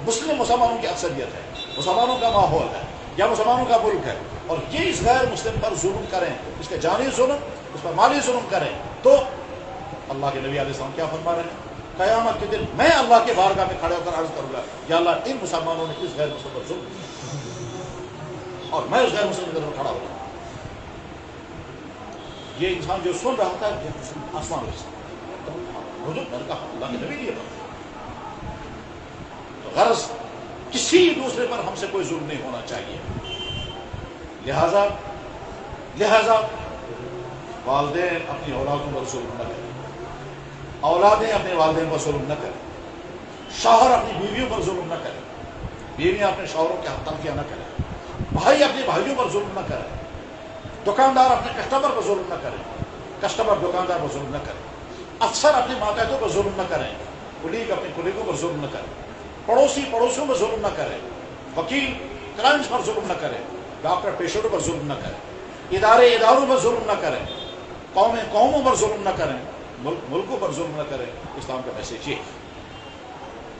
Speaker 2: مسلم مسلمانوں کی اکثریت ہے, مسلمانوں کا ماحول ہے یا مسلمانوں کا ملک ہے, اور یہ اس غیر مسلم پر ظلم کریں, اس کے جانی ظلم, اس پر مالی ظلم کریں, تو اللہ کے نبی علیہ السلام کیا فرما رہے ہیں, قیامت کے دن میں اللہ کے بارگاہ میں کھڑے ہو کر عرض کروں گا یا اللہ ان مسلمانوں نے اس غیر مسلم پر ظلم کیا, اور میں اس غیر مسلم کی طرف کھڑا ہو جاؤں. یہ انسان جو سن رہا تھا آسمان میں نے کہا اللہ کے نبی لیے بات. غرض کسی دوسرے پر ہم سے کوئی ظلم نہیں ہونا چاہیے. لہذا والدین اپنی اولادوں پر ظلم نہ کریں, اولادیں اپنے والدین پر ظلم نہ کریں, شوہر اپنی بیویوں پر ظلم نہ کریں, بیویاں اپنے شوہروں کے حق تلفیاں نہ کریں, بھائی اپنے بھائیوں پر ظلم نہ کریں, دکاندار اپنے کسٹمر پر ظلم نہ کریں, کسٹمر دکاندار پر ظلم نہ کریں, افسر اپنے ماتحتوں پر ظلم نہ کریں, کلیگ اپنے کلیگوں پر ظلم نہ کریں, پڑوسی پڑوسیوں پر ظلم نہ کریں, وکیل کلائنٹس پر ظلم نہ کریں, ڈاکٹر پیشنٹوں پر ظلم نہ کریں, ادارے اداروں پر ظلم نہ کریں, قومیں قوموں پر ظلم نہ کریں, ملکوں پر ظلم نہ کریں. اسلام کا میسج یہ ہے,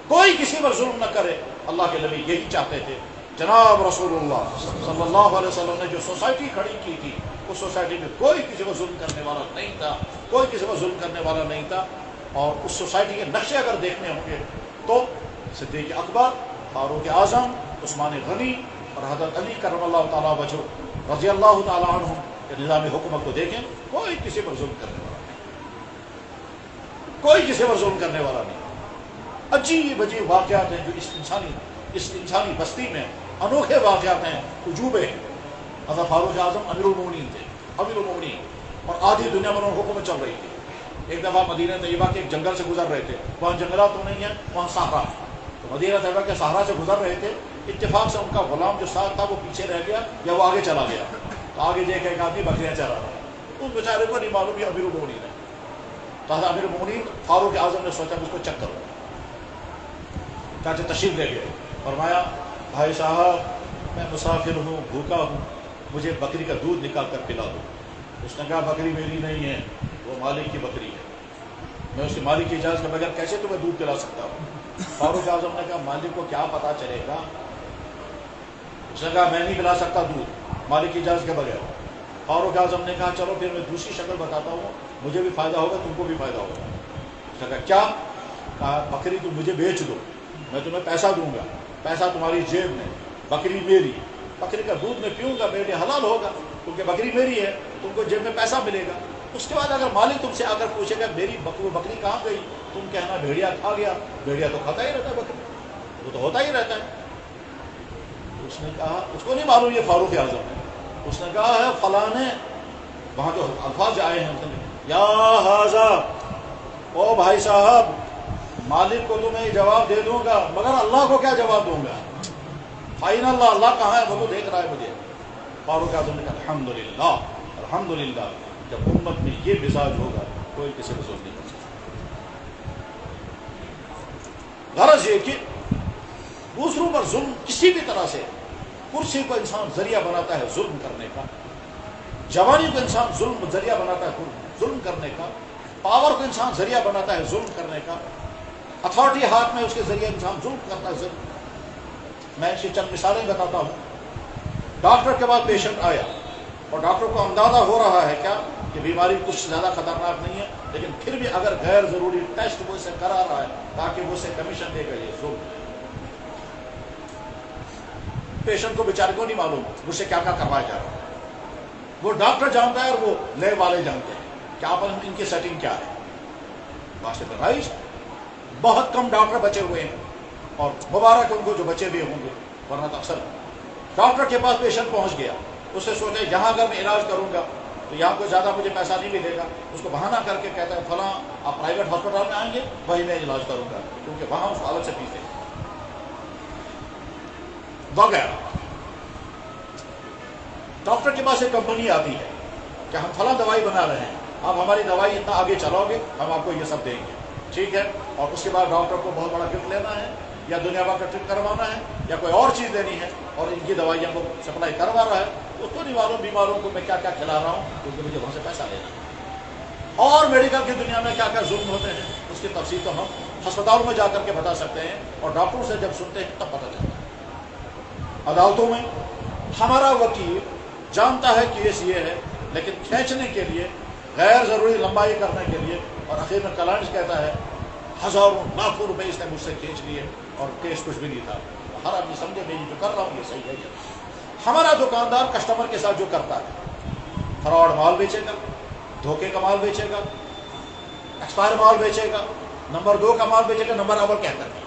Speaker 2: کوئی کسی پر ظلم نہ کرے. اللہ کے نبی یہی چاہتے تھے. جناب رسول اللہ صلی اللہ علیہ وسلم نے جو سوسائٹی کھڑی کی تھی, اس سوسائٹی میں کوئی کسی کو ظلم کرنے والا نہیں تھا, کوئی کسی کو ظلم کرنے والا نہیں تھا. اور اس سوسائٹی کے نقشے اگر دیکھنے ہوں گے تو صدیق اکبر, فاروق اعظم, عثمان غنی اور حضرت علی کرم اللہ تعالیٰ وجہ رضی اللہ تعالیٰ عنہ کے نظام حکومت کو دیکھیں, کوئی کسی پر ظلم کرنے والا نہیں, کوئی کسی پر ظلم کرنے والا نہیں. عجیب عجیب واقعات ہیں جو اس انسانی بستی میں انوکھے واقعات ہیں, عجوبے ہیں. حضرت فاروق اعظم امیر المومنین تھے, امیر المومنین, اور آدھی دنیا میں حکومت چل رہی تھی. ایک دفعہ مدینہ طیبہ کے ایک جنگل سے گزر رہے تھے, وہاں جنگلات تو نہیں ہیں, وہاں صحرا, تو مدینہ طیبہ کے صحرا سے گزر رہے تھے. اتفاق سے ان کا غلام جو ساتھ تھا وہ پیچھے رہ گیا یا وہ آگے چلا گیا, تو آگے دیکھا ایک آدمی بکریاں چرا رہا ہے. اس بیچارے کو نہیں معلوم یہ امیر المومنین ہے. تو حضرت امیر المومنین فاروق اعظم نے سوچا اس کو چیک کرو, چاچا تشریف لے گئے, فرمایا بھائی صاحب میں مسافر ہوں, بھوکا ہوں, مجھے بکری کا دودھ نکال کر پلا دو. اس نے کہا بکری میری نہیں ہے, وہ مالک کی بکری ہے, میں اس کے مالک کی اجازت کے بغیر کیسے تمہیں دودھ پلا سکتا ہوں. فاروق اعظم نے کہا مالک کو کیا پتا چلے گا. اس نے کہا میں نہیں پلا سکتا دودھ مالک کی اجازت کے بغیر. فاروق اعظم نے کہا چلو پھر میں دوسری شکل بتاتا ہوں, مجھے بھی فائدہ ہوگا تم کو بھی فائدہ ہوگا. اس نے کہا کیا. کہا بکری تم مجھے بیچ دو, میں تمہیں پیسہ دوں گا, پیسہ تمہاری جیب میں, بکری میری, بکری کا دودھ میں پیوں گا, میرے لیے حلال ہوگا کیونکہ بکری میری ہے, تم کو جیب میں پیسہ ملے گا. اس کے بعد اگر مالک تم سے آ کر پوچھے گا میری بکری کہاں گئی, تم کہنا بھیڑیا کھا گیا. بھیڑیا تو کھاتا ہی رہتا ہے بکری, وہ تو ہوتا ہی رہتا ہے. اس نے کہا, اس کو نہیں معلوم یہ فاروق اعظم ہے, اس نے کہا ہے فلاں نے, وہاں جو الفاظ آئے ہیں یا حاضر, او بھائی صاحب مالک کو تو میں جواب دے دوں گا مگر اللہ کو کیا جواب دوں گا. فائن اللہ, اللہ کہاں ہے وہ تو دیکھ رہا ہے مجھے. فاروق اعظم نے کہا الحمدللہ الحمدللہ, جب امت میں یہ مزاج ہوگا کوئی کسی کو ظلم نہیں کر سکتا. غرض یہ کہ دوسروں پر ظلم کسی بھی طرح سے, کرسی کو انسان ذریعہ بناتا ہے ظلم کرنے کا, جوانی کو انسان ذریعہ بناتا ہے ظلم کرنے کا, پاور کو انسان ذریعہ بناتا ہے ظلم کرنے کا, اتھارٹی ہاتھ میں اس کے ذریعے انسان ظلم کرتا ہے. میں اسے چند مثالیں بتاتا ہوں. ڈاکٹر کے بعد پیشنٹ آیا اور ڈاکٹر کو اندازہ ہو رہا ہے کیا کہ بیماری کچھ زیادہ خطرناک نہیں ہے, لیکن پھر بھی اگر غیر ضروری ٹیسٹ وہ اسے کرا رہا ہے تاکہ وہ اسے کمیشن دے گا, یہ ظلم. پیشنٹ کو بیچارے کو نہیں معلوم مجھ سے کیا کروایا جا رہا ہے, وہ ڈاکٹر جانتا ہے اور وہ لیب والے جانتے ہیں کیا پر ان کی سیٹنگ کیا ہے. واسطے رائج بہت کم ڈاکٹر بچے ہوئے ہیں اور مبارک ان کو جو بچے بھی ہوں گے, ورنہ تو اکثر ڈاکٹر کے پاس پیشنٹ پہنچ گیا, اس سے سوچے یہاں اگر میں علاج کروں گا تو یہاں کوئی زیادہ مجھے پیسہ نہیں ملے گا. اس کو بہانہ کر کے کہتا ہے فلاں آپ پرائیویٹ ہاسپٹل میں آئیں گے وہی میں علاج کروں گا کیونکہ وہاں اس کو الگ سے فیس دیں وغیرہ. ڈاکٹر کے پاس ایک کمپنی آتی ہے کہ ہم فلاں دوائی بنا رہے ہیں, آپ ہماری دوائی اتنا آگے چلاؤ گے ہم آپ کو یہ سب دیں گے, ٹھیک ہے. اور اس کے بعد ڈاکٹر کو بہت بڑا گفٹ لینا ہے یا دنیا بھر کا ٹرپ کروانا ہے یا کوئی اور چیز دینی ہے, اور ان کی دوائیاں کو سپلائی کروا رہا ہے. اس کو نہیں معلوم بیماروں کو میں کیا کیا کھلا رہا ہوں کیونکہ مجھے وہاں سے پیسہ لینا ہے. اور میڈیکل کی دنیا میں کیا کیا ظلم ہوتے ہیں اس کی تفصیل تو ہم ہسپتالوں میں جا کر کے بتا سکتے ہیں, اور ڈاکٹروں سے جب سنتے ہیں تب پتہ چلتا ہے. عدالتوں میں ہمارا وکیل جانتا ہے کیس یہ ہے, لیکن کھینچنے کے لیے غیر ضروری لمبائی کرنے کے لیے, اور آخر میں کلائنٹ کہتا ہے ہزاروں لاکھوں روپے اس نے مجھ سے کھینچ لیے اور کیس کچھ بھی نہیں تھا. ہر آدمی سمجھے میں جو کر رہا ہوں یہ صحیح ہے. ہمارا دکاندار کسٹمر کے ساتھ جو کرتا ہے, فراڈ مال بیچے گا, دھوکے کا مال بیچے گا, ایکسپائر مال بیچے گا, نمبر 2 کا مال بیچے گا, نمبر اول کہتا ہے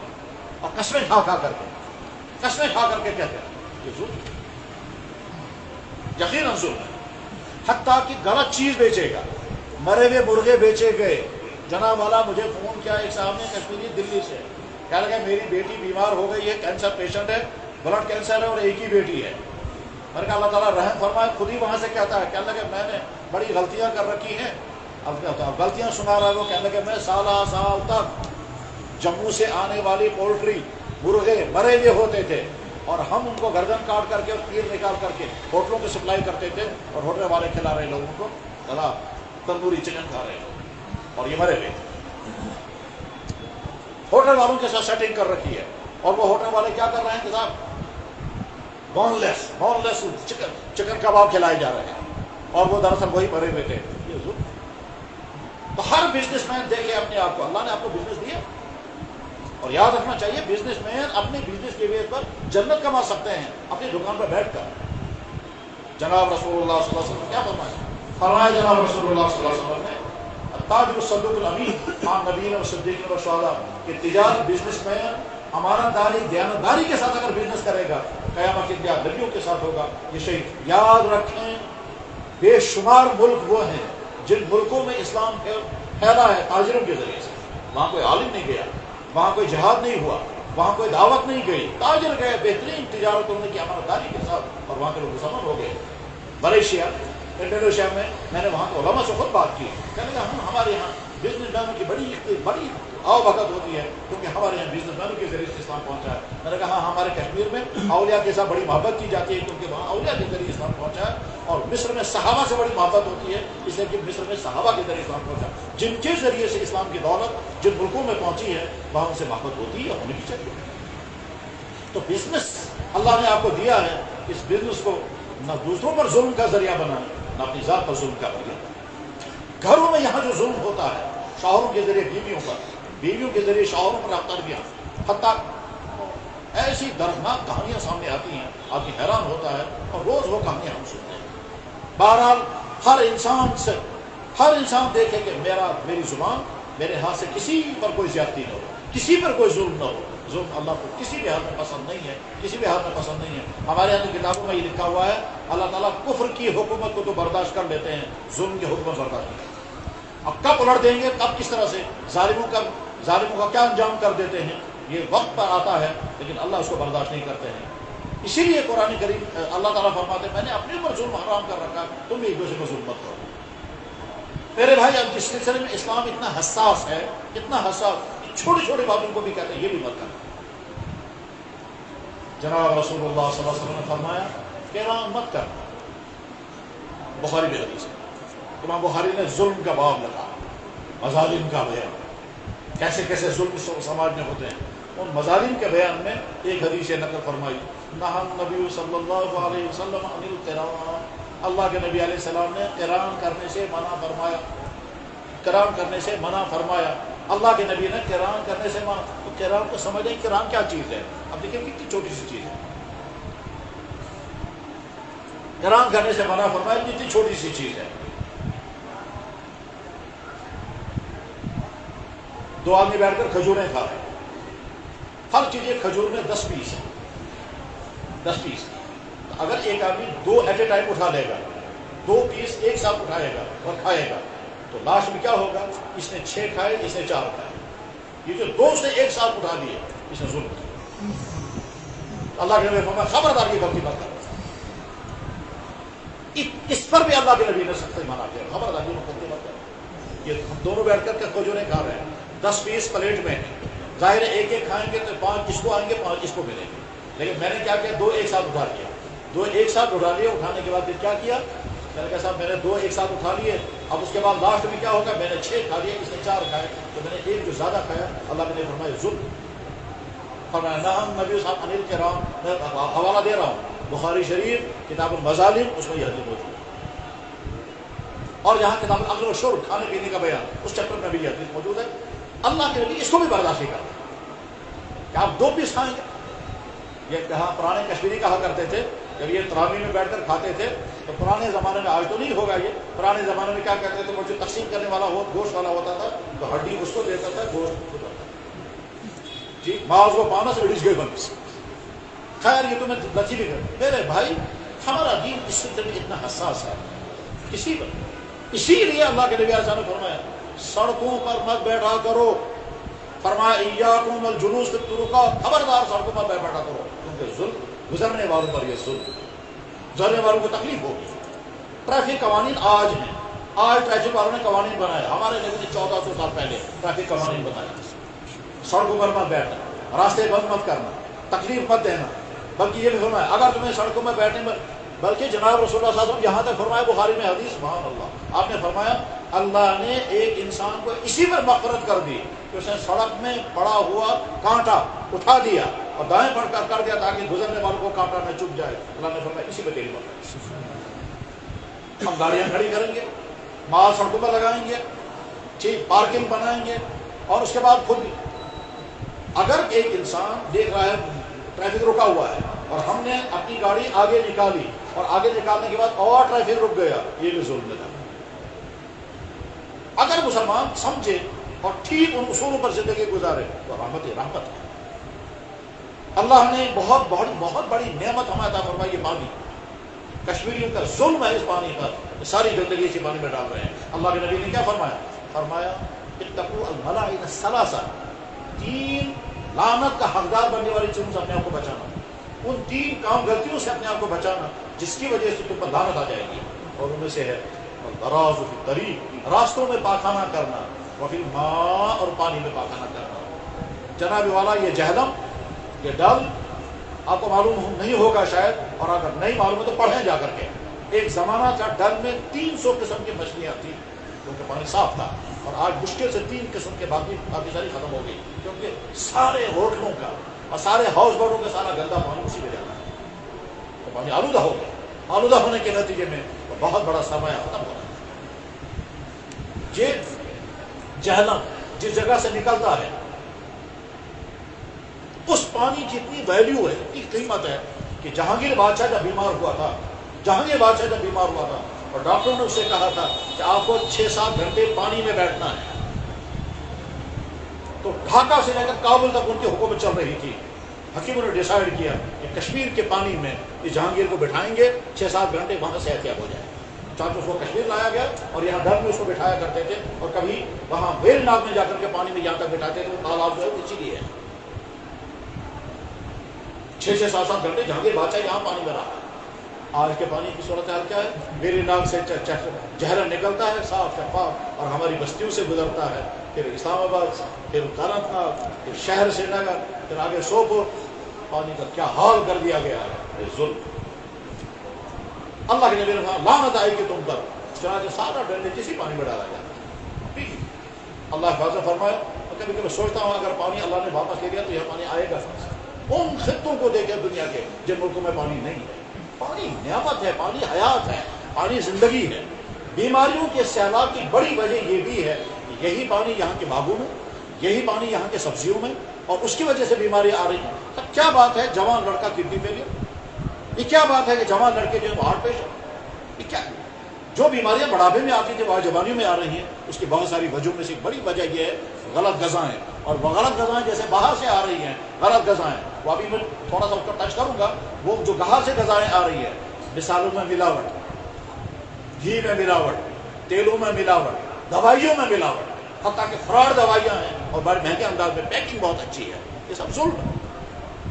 Speaker 2: اور قسمیں کھا کر کے کہتے ہیں یہ ظلم، یقیناً ظلم ہے۔ حتیٰ کہ غلط چیز بیچے گا، مرے ہوئے مرغے بیچے گئے۔ جناب والا مجھے فون کیا ایک صاحب نے کشمیری دلی سے، کہنے لگا میری بیٹی بیمار ہو گئی ہے، کینسر پیشنٹ ہے، بلڈ کینسر ہے اور ایک ہی بیٹی ہے۔ میں نے کہا اللہ تعالیٰ رحم فرمائے، خود ہی وہاں سے کہتا ہے، کہنے لگا میں نے بڑی غلطیاں کر رکھی ہیں۔ اب غلطیاں سنا رہا ہے وہ، کہنے لگا میں سال تک جموں سے آنے والی پولٹری مرغے مرے ہوئے ہوتے تھے اور ہم ان کو گردن کاٹ کر کے اور پیر نکال کر کے ہوٹلوں کو سپلائی کرتے تھے اور ہوٹل والے کھلا رہے لوگوں کو تندوری چکن کھا رہے لوگ اور یہ مرے ہوئے۔ ہوٹل والوں کے ساتھ سیٹنگ کر رکھی ہے اور وہ ہوٹل والے کیا کر رہے ہیں کہ صاحب بون لیس چکن کباب کھلائے جا رہے ہیں اور وہ دراصل وہی مرے ہوئے تھے۔ تو ہر بزنس مین دیکھے اپنے آپ کو، اللہ نے آپ کو بزنس دیا اور یاد رکھنا چاہیے بزنس مین اپنے بزنس کے بیس پر جنت کما سکتے ہیں اپنی دکان پر بیٹھ کر۔ جناب رسول اللہ صلی اللہ علیہ وسلم کیا فرمایا جناب رسول اللہ صلی اللہ علیہ وسلم نے التاجر الصدوق الامین مع النبیین والصدیقین والشہداء کہ تجارت بزنس مین امانت داری دیانتداری کے ساتھ اگر بزنس کرے گا قیامت کے دن نبیوں کے ساتھ ہوگا یہ شہید۔ یاد رکھیں بے شمار ملک وہ ہیں جن ملکوں میں اسلام پھیلا ہے تاجروں کے ذریعے سے، وہاں کوئی عالم نہیں گیا، وہاں کوئی جہاد نہیں ہوا، وہاں کوئی دعوت نہیں گئی، تاجر گئے بہترین تجارت انہوں نے کی امانت داری کے ساتھ اور وہاں کے لوگ مسلمان ہو گئے۔ ملیشیا انڈونیشیا میں نے وہاں کے علماء سے خود بات کی، کہنے لگا ہمارے یہاں بزنس مینوں کی بڑی آؤ بھگت ہوتی ہے کیونکہ ہمارے یہاں بزنس مینوں کے ذریعے سے اسلام پہنچا ہے۔ میں نے کہا ہاں ہمارے کشمیر میں اولیاء کے ساتھ بڑی محبت کی جاتی ہے کیونکہ وہاں اولیاء کے ذریعے اسلام پہنچا ہے، اور مصر میں صحابہ سے بڑی محبت ہوتی ہے اس لیے کہ مصر میں صحابہ کے ذریعے اسلام پہنچا، جن کے ذریعے سے اسلام کی دولت جن ملکوں میں پہنچی ہے وہاں ان سے محبت ہوتی ہے اور ہونی بھی چاہیے۔ تو بزنس اللہ نے آپ کو دیا ہے، اس بزنس کو نہ دوسروں پر ظلم کا ذریعہ بنائیں نہ اپنی ذات پر ظلم کا ذریعہ۔ گھروں میں یہاں جو ظلم ہوتا ہے شوہروں کے ذریعے بیویوں پر، بیویوں کے ذریعے شوہروں پر رفتاریاں، حتیٰ ایسی دردناک کہانیاں سامنے آتی ہیں آپ کی حیران ہوتا ہے اور روز وہ کہانیاں ہم سنتے ہیں۔ بہرحال ہر انسان دیکھے کہ میری زبان میرے ہاتھ سے کسی پر کوئی زیادتی نہ ہو، کسی پر کوئی ظلم نہ ہو۔ ظلم اللہ کو کسی بھی حال میں پسند نہیں ہے، کسی بھی حال میں پسند نہیں ہے۔ ہمارے یہاں کتابوں میں یہ لکھا ہوا ہے اللہ تعالیٰ کفر کی حکومت کو تو برداشت کر لیتے ہیں، ظلم کی حکومت برداشت نہیں کرتے۔ اب کب الٹ دیں گے، کب کس طرح سے ظالموں کا کیا انجام کر دیتے ہیں یہ وقت پر آتا ہے، لیکن اللہ اس کو برداشت نہیں کرتے ہیں۔ اسی لیے قرآن کریم اللہ تعالیٰ فرماتے ہیں میں نے اپنے اوپر ظلم حرام کر رکھا، تم بھی ایک دوسرے کو ظلم مت کرو۔ میرے بھائی اب جس سلسلے میں اسلام اتنا حساس ہے، اتنا حساس، چھوٹی چھوٹی باتوں کو بھی کہتے ہیں یہ بھی مت کرنا۔ جناب رسول اللہ صلی اللہ علیہ وسلم نے فرمایا کہ اعلان مت کرنا، بخاری میں حدیث ہے، امام بخاری نے ظلم کا باب لگا، مظالم کا بیان، کیسے کیسے ظلم سماج میں ہوتے ہیں، ان مظالم کے بیان میں ایک حدیث نقل فرمائی نہى النبی صلی اللہ علیہ وسلم عن القران، اللہ کے نبی علیہ السلام نے قران کرنے سے منع فرمایا، اللہ کے نبی نے قران کرنے سے منع۔ تو قران کو سمجھ لیں قران کیا چیز ہے، اب دیکھیں کتنی چھوٹی سی چیز ہے، قران کرنے سے منع فرمایا کتنی چھوٹی سی چیز ہے۔ دو آدمی بیٹھ کر کھجوریں کھا رہے ہیں، ہر چیز ایک کھجور میں 10 پیس ہے، 10 پیس۔ اگر ایک آدمی 2 ایٹ اے ٹائم اٹھا لے گا، 2 پیس ایک ساتھ اٹھائے گا اور کھائے گا تو لاسٹ میں کیا ہوگا، اس نے 6 کھائے، اس نے 4 کھائے، یہ جو 2 اس نے ایک ساتھ اٹھا لیے اس نے ظلم کیا۔ اللہ کے نبی فرمایا خبردار کی غلطی مت کرو، اس پر بھی اللہ کے نبی نے سخت منع کیا، خبردار کی غلطی مت کرو۔ یہ ہم دونوں بیٹھ کر کے کھجوریں کھا رہے ہیں، 10 پیس پلیٹ میں، ظاہر ہے ایک ایک کھائیں گے تو 5 اس کو آئیں گے، 5 اس کو ملیں گے، لیکن میں نے کیا کیا 2 ایک ساتھ اٹھا لیا، 2 ایک ساتھ اٹھا لیے، اٹھانے کے بعد پھر کیا کیا، میں نے کہا صاحب میں نے 2 ایک ساتھ اٹھا لیے، اب اس کے بعد لاسٹ میں کیا ہوگا، میں نے 6 کھا لیے، اس نے 4 کھائے، تو میں نے ایک جو زیادہ کھایا، اللہ نے فرمایا ظلم، فرمایا نہى النبی صلی اللہ علیہ وسلم، میں حوالہ دے رہا ہوں بخاری شریف کتاب المظالم، اس میں یہ حدیث موجود ہے، اور یہاں کتاب الاکل والشرب کھانے پینے کا بیان، اس چیپٹر میں بھی یہ حدیث موجود ہے۔ اللہ کے نبی اس کو بھی برداشت نہیں کرتے کہ آپ 2 پیس کھائیں گے۔ یہ کہاں پرانے کشمیری کہا کرتے تھے جب یہ تراویح میں بیٹھ کر کھاتے تھے تو پرانے زمانے میں، آج تو نہیں ہوگا یہ، پرانے زمانے میں کیا کہتے تھے، وہ جو تقسیم کرنے والا گوشت والا ہوتا تھا تو ہڈی اس کو دیتا تھا، گوشت کو دیتا تھا۔ جی معاذ و پانا سے بڑی گئی بند. خیر یہ تو میں لطیفے کر میرے بھائی ہمارا دین اس سلسلے میں اتنا حساس ہے کسی پر. اسی لیے اللہ کے نبی علیہ نے فرمایا سڑکوں پر مت بیٹھا کرو. فرمایا ایاکم الجلوس فی الطرقات، خبردار سڑکوں پر مت بیٹھا کرو، کیونکہ ظلم گزرنے والوں پر یہ ظلم، گزرنے والوں کو تکلیف ہوگی. ٹریفک قوانین آج ہیں، آج ٹریفک والوں نے قوانین بنائے. ہمارے نبی نے 1400 سال پہلے ٹریفک قوانین بنایا. سڑکوں پر مت بیٹھنا، راستے بند مت کرنا، تکلیف مت دینا. بلکہ یہ بھی فرمایا اگر تمہیں سڑکوں میں بیٹھنے میں، بلکہ جناب رسول اللہ صلی اللہ علیہ وسلم یہاں تک فرمایا بخاری میں حدیث، سبحان اللہ، آپ نے فرمایا اللہ نے ایک انسان کو اسی پر مغفرت کر دی کہ اس نے سڑک میں پڑا ہوا کانٹا اٹھا دیا اور دائیں پڑھ کر دیا تاکہ گزرنے والوں کو کانٹا نہ چپ جائے. اللہ نے فرمایا اسی پہ تیری مغفرت. ہم گاڑیاں کھڑی کریں گے، مال سڑکوں پر لگائیں گے، ٹھیک پارکنگ بنائیں گے، اور اس کے بعد خود اگر ایک انسان دیکھ رہا ہے ٹریفک رکا ہوا ہے اور ہم نے اپنی گاڑی آگے نکالی اور آگے نکالنے کے بعد اور ٹریفک رک گیا، یہ بھی ظلم ہے. اگر مسلمان سمجھے اور ٹھیک ان اصولوں پر زندگی گزارے تو رحمت ہی رحمت ہے. اللہ نے بہت بڑی نعمت ہمیں عطا فرمائی یہ پانی. کشمیریوں کا ظلم ہے اس پانی پر، ساری گندگی اسی پانی میں ڈال رہے ہیں. اللہ کے نبی نے کیا فرمایا؟ فرمایا اتقوا الملائن الثلاثہ، 3 لعنت کا حقدار بننے والی چیزوں سے اپنے آپ کو بچانا. ان 3 کام غلطیوں سے اپنے آپ کو بچانا جس کی وجہ سے تم پر لعنت آ جائے گی. اور ان میں سے ہے دراز فی الطریق، راستوں میں پاخانہ کرنا، وفی الماء، اور پانی میں پاخانہ کرنا. جناب والا یہ جہلم، یہ ڈل آپ کو معلوم نہیں ہوگا شاید، اور اگر نہیں معلوم ہے تو پڑھیں جا کر کے. ایک زمانہ تھا ڈل میں 300 قسم کی مچھلیاں تھیں کیونکہ پانی صاف تھا، اور آج مشکل سے 3 قسم کے باقی ساری ختم ہو گئی کیونکہ سارے ہوٹلوں کا اور سارے ہاؤس بوٹوں کا سارا گندا پانی اسی میں جاتا ہے. تو پانی آلودہ ہو گیا. آلودہ ہونے کے نتیجے میں بہت بڑا سرمایہ ختم ہو رہا ہے. یہ جہلم جس جگہ سے نکلتا ہے اس پانی کی اتنی ویلیو ہے، اتنی قیمت ہے کہ جہانگیر بادشاہ جب بیمار ہوا تھا، اور ڈاکٹروں نے اسے کہا تھا کہ آپ کو 6-7 گھنٹے پانی میں بیٹھنا ہے، تو ڈھاکہ سے لے کر کابل تک ان کی حکومت چل رہی تھی. حکیموں نے ڈیسائیڈ کیا کہ کشمیر کے پانی میں اس جہانگیر کو بٹھائیں گے، 6-7 گھنٹے وہاں سے احتیاط ہو جائے. چاہتے اس کو کشمیر لایا گیا اور یہاں ڈر میں اس کو بٹھایا کرتے تھے، اور کبھی وہاں ویل ناگ میں جا کر کے پانی میں یہاں تک بٹھاتے تھے. وہ تالاب جو ہے اسی لیے ہے. 6-7 گھنٹے جہانگیر بادشاہ یہاں پانی میں رہا. آج کے پانی کی صورتحال کیا ہے؟ ویری ناگ سے جہرم نکلتا ہے صاف شفاف اور ہماری بستیوں سے گزرتا ہے، پھر اسلام آباد، پھر اننت ناگ، پھر شہر سری نگر، پھر آگے سوپور. پانی کا کیا حال کر دیا گیا ہے، ظلم. اللہ کے نبی نے کہا لعنت آئے گی تم پر. چنانچہ سارا ڈرینیج اسی پانی میں ڈالا گیا. اللہ حفاظ نے فرمایا. کبھی کبھی سوچتا ہوں اگر پانی اللہ نے واپس لے لیا تو یہ پانی آئے گا ان خطوں کو دیکھے دنیا کے جن ملکوں میں پانی نہیں ہے. پانی نعمت ہے، پانی حیات ہے، پانی زندگی ہے. بیماریوں کے سیلاب کی بڑی وجہ یہ بھی ہے کہ یہی پانی یہاں کے باغوں میں، یہی پانی یہاں کے سبزیوں میں، اور اس کی وجہ سے بیماریاں آ رہی ہیں. اب کیا بات ہے جوان لڑکا کڈنی فیلئر، یہ کیا بات ہے کہ جوان لڑکے جو ہے ہارٹ پیشنٹ، یہ کیا جو بیماریاں بڑھاپے میں آتی تھیں وہ جوانیوں میں آ رہی ہیں. اس کی بہت ساری وجہوں میں سے ایک بڑی وجہ یہ ہے غلط غذائیں. اور وہ غلط غذائیں جیسے باہر سے آ رہی ہیں غلط غذائیں، وہ ابھی میں تھوڑا سا اس کو ٹچ کروں گا. وہ جو باہر سے غذائیں آ رہی ہیں، مثالوں میں ملاوٹ، گھی میں ملاوٹ، تیلوں میں ملاوٹ، دوائیوں میں ملاوٹ، حتیٰ کہ فراڈ دوائیاں ہیں اور بڑے مہنگے انداز میں پیکنگ بہت اچھی ہے. یہ سب ظلم ہے.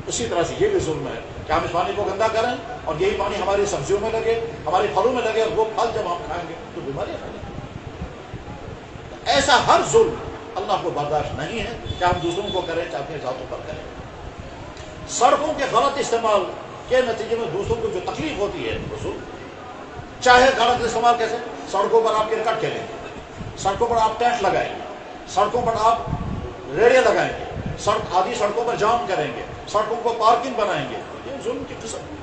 Speaker 2: اسی طرح سے یہ بھی ظلم ہے کہ ہم اس پانی کو گندا کریں اور یہی پانی ہماری سبزیوں میں لگے، ہمارے پھلوں میں لگے، اور وہ پھل جب ہم کھائیں گے تو بیماریاں پھیلیں گی. ایسا ہر ظلم اللہ کو برداشت نہیں ہے کہ ہم دوسروں کو کریں چاہے اپنے ذاتوں پر کریں. سڑکوں کے غلط استعمال کے نتیجے میں دوسروں کو جو تکلیف ہوتی ہے وہ ظلم. چاہے غلط استعمال کیسے؟ سڑکوں پر آپ کرکٹ کھیلیں گے، سڑکوں پر آپ ٹینٹ لگائیں گے، سڑکوں پر آپ ریڑے لگائیں گے، آدھی سڑکوں پر جام کریں گے، سڑکوں کو پارکنگ بنائیں گے. یہ ظلم کی قسم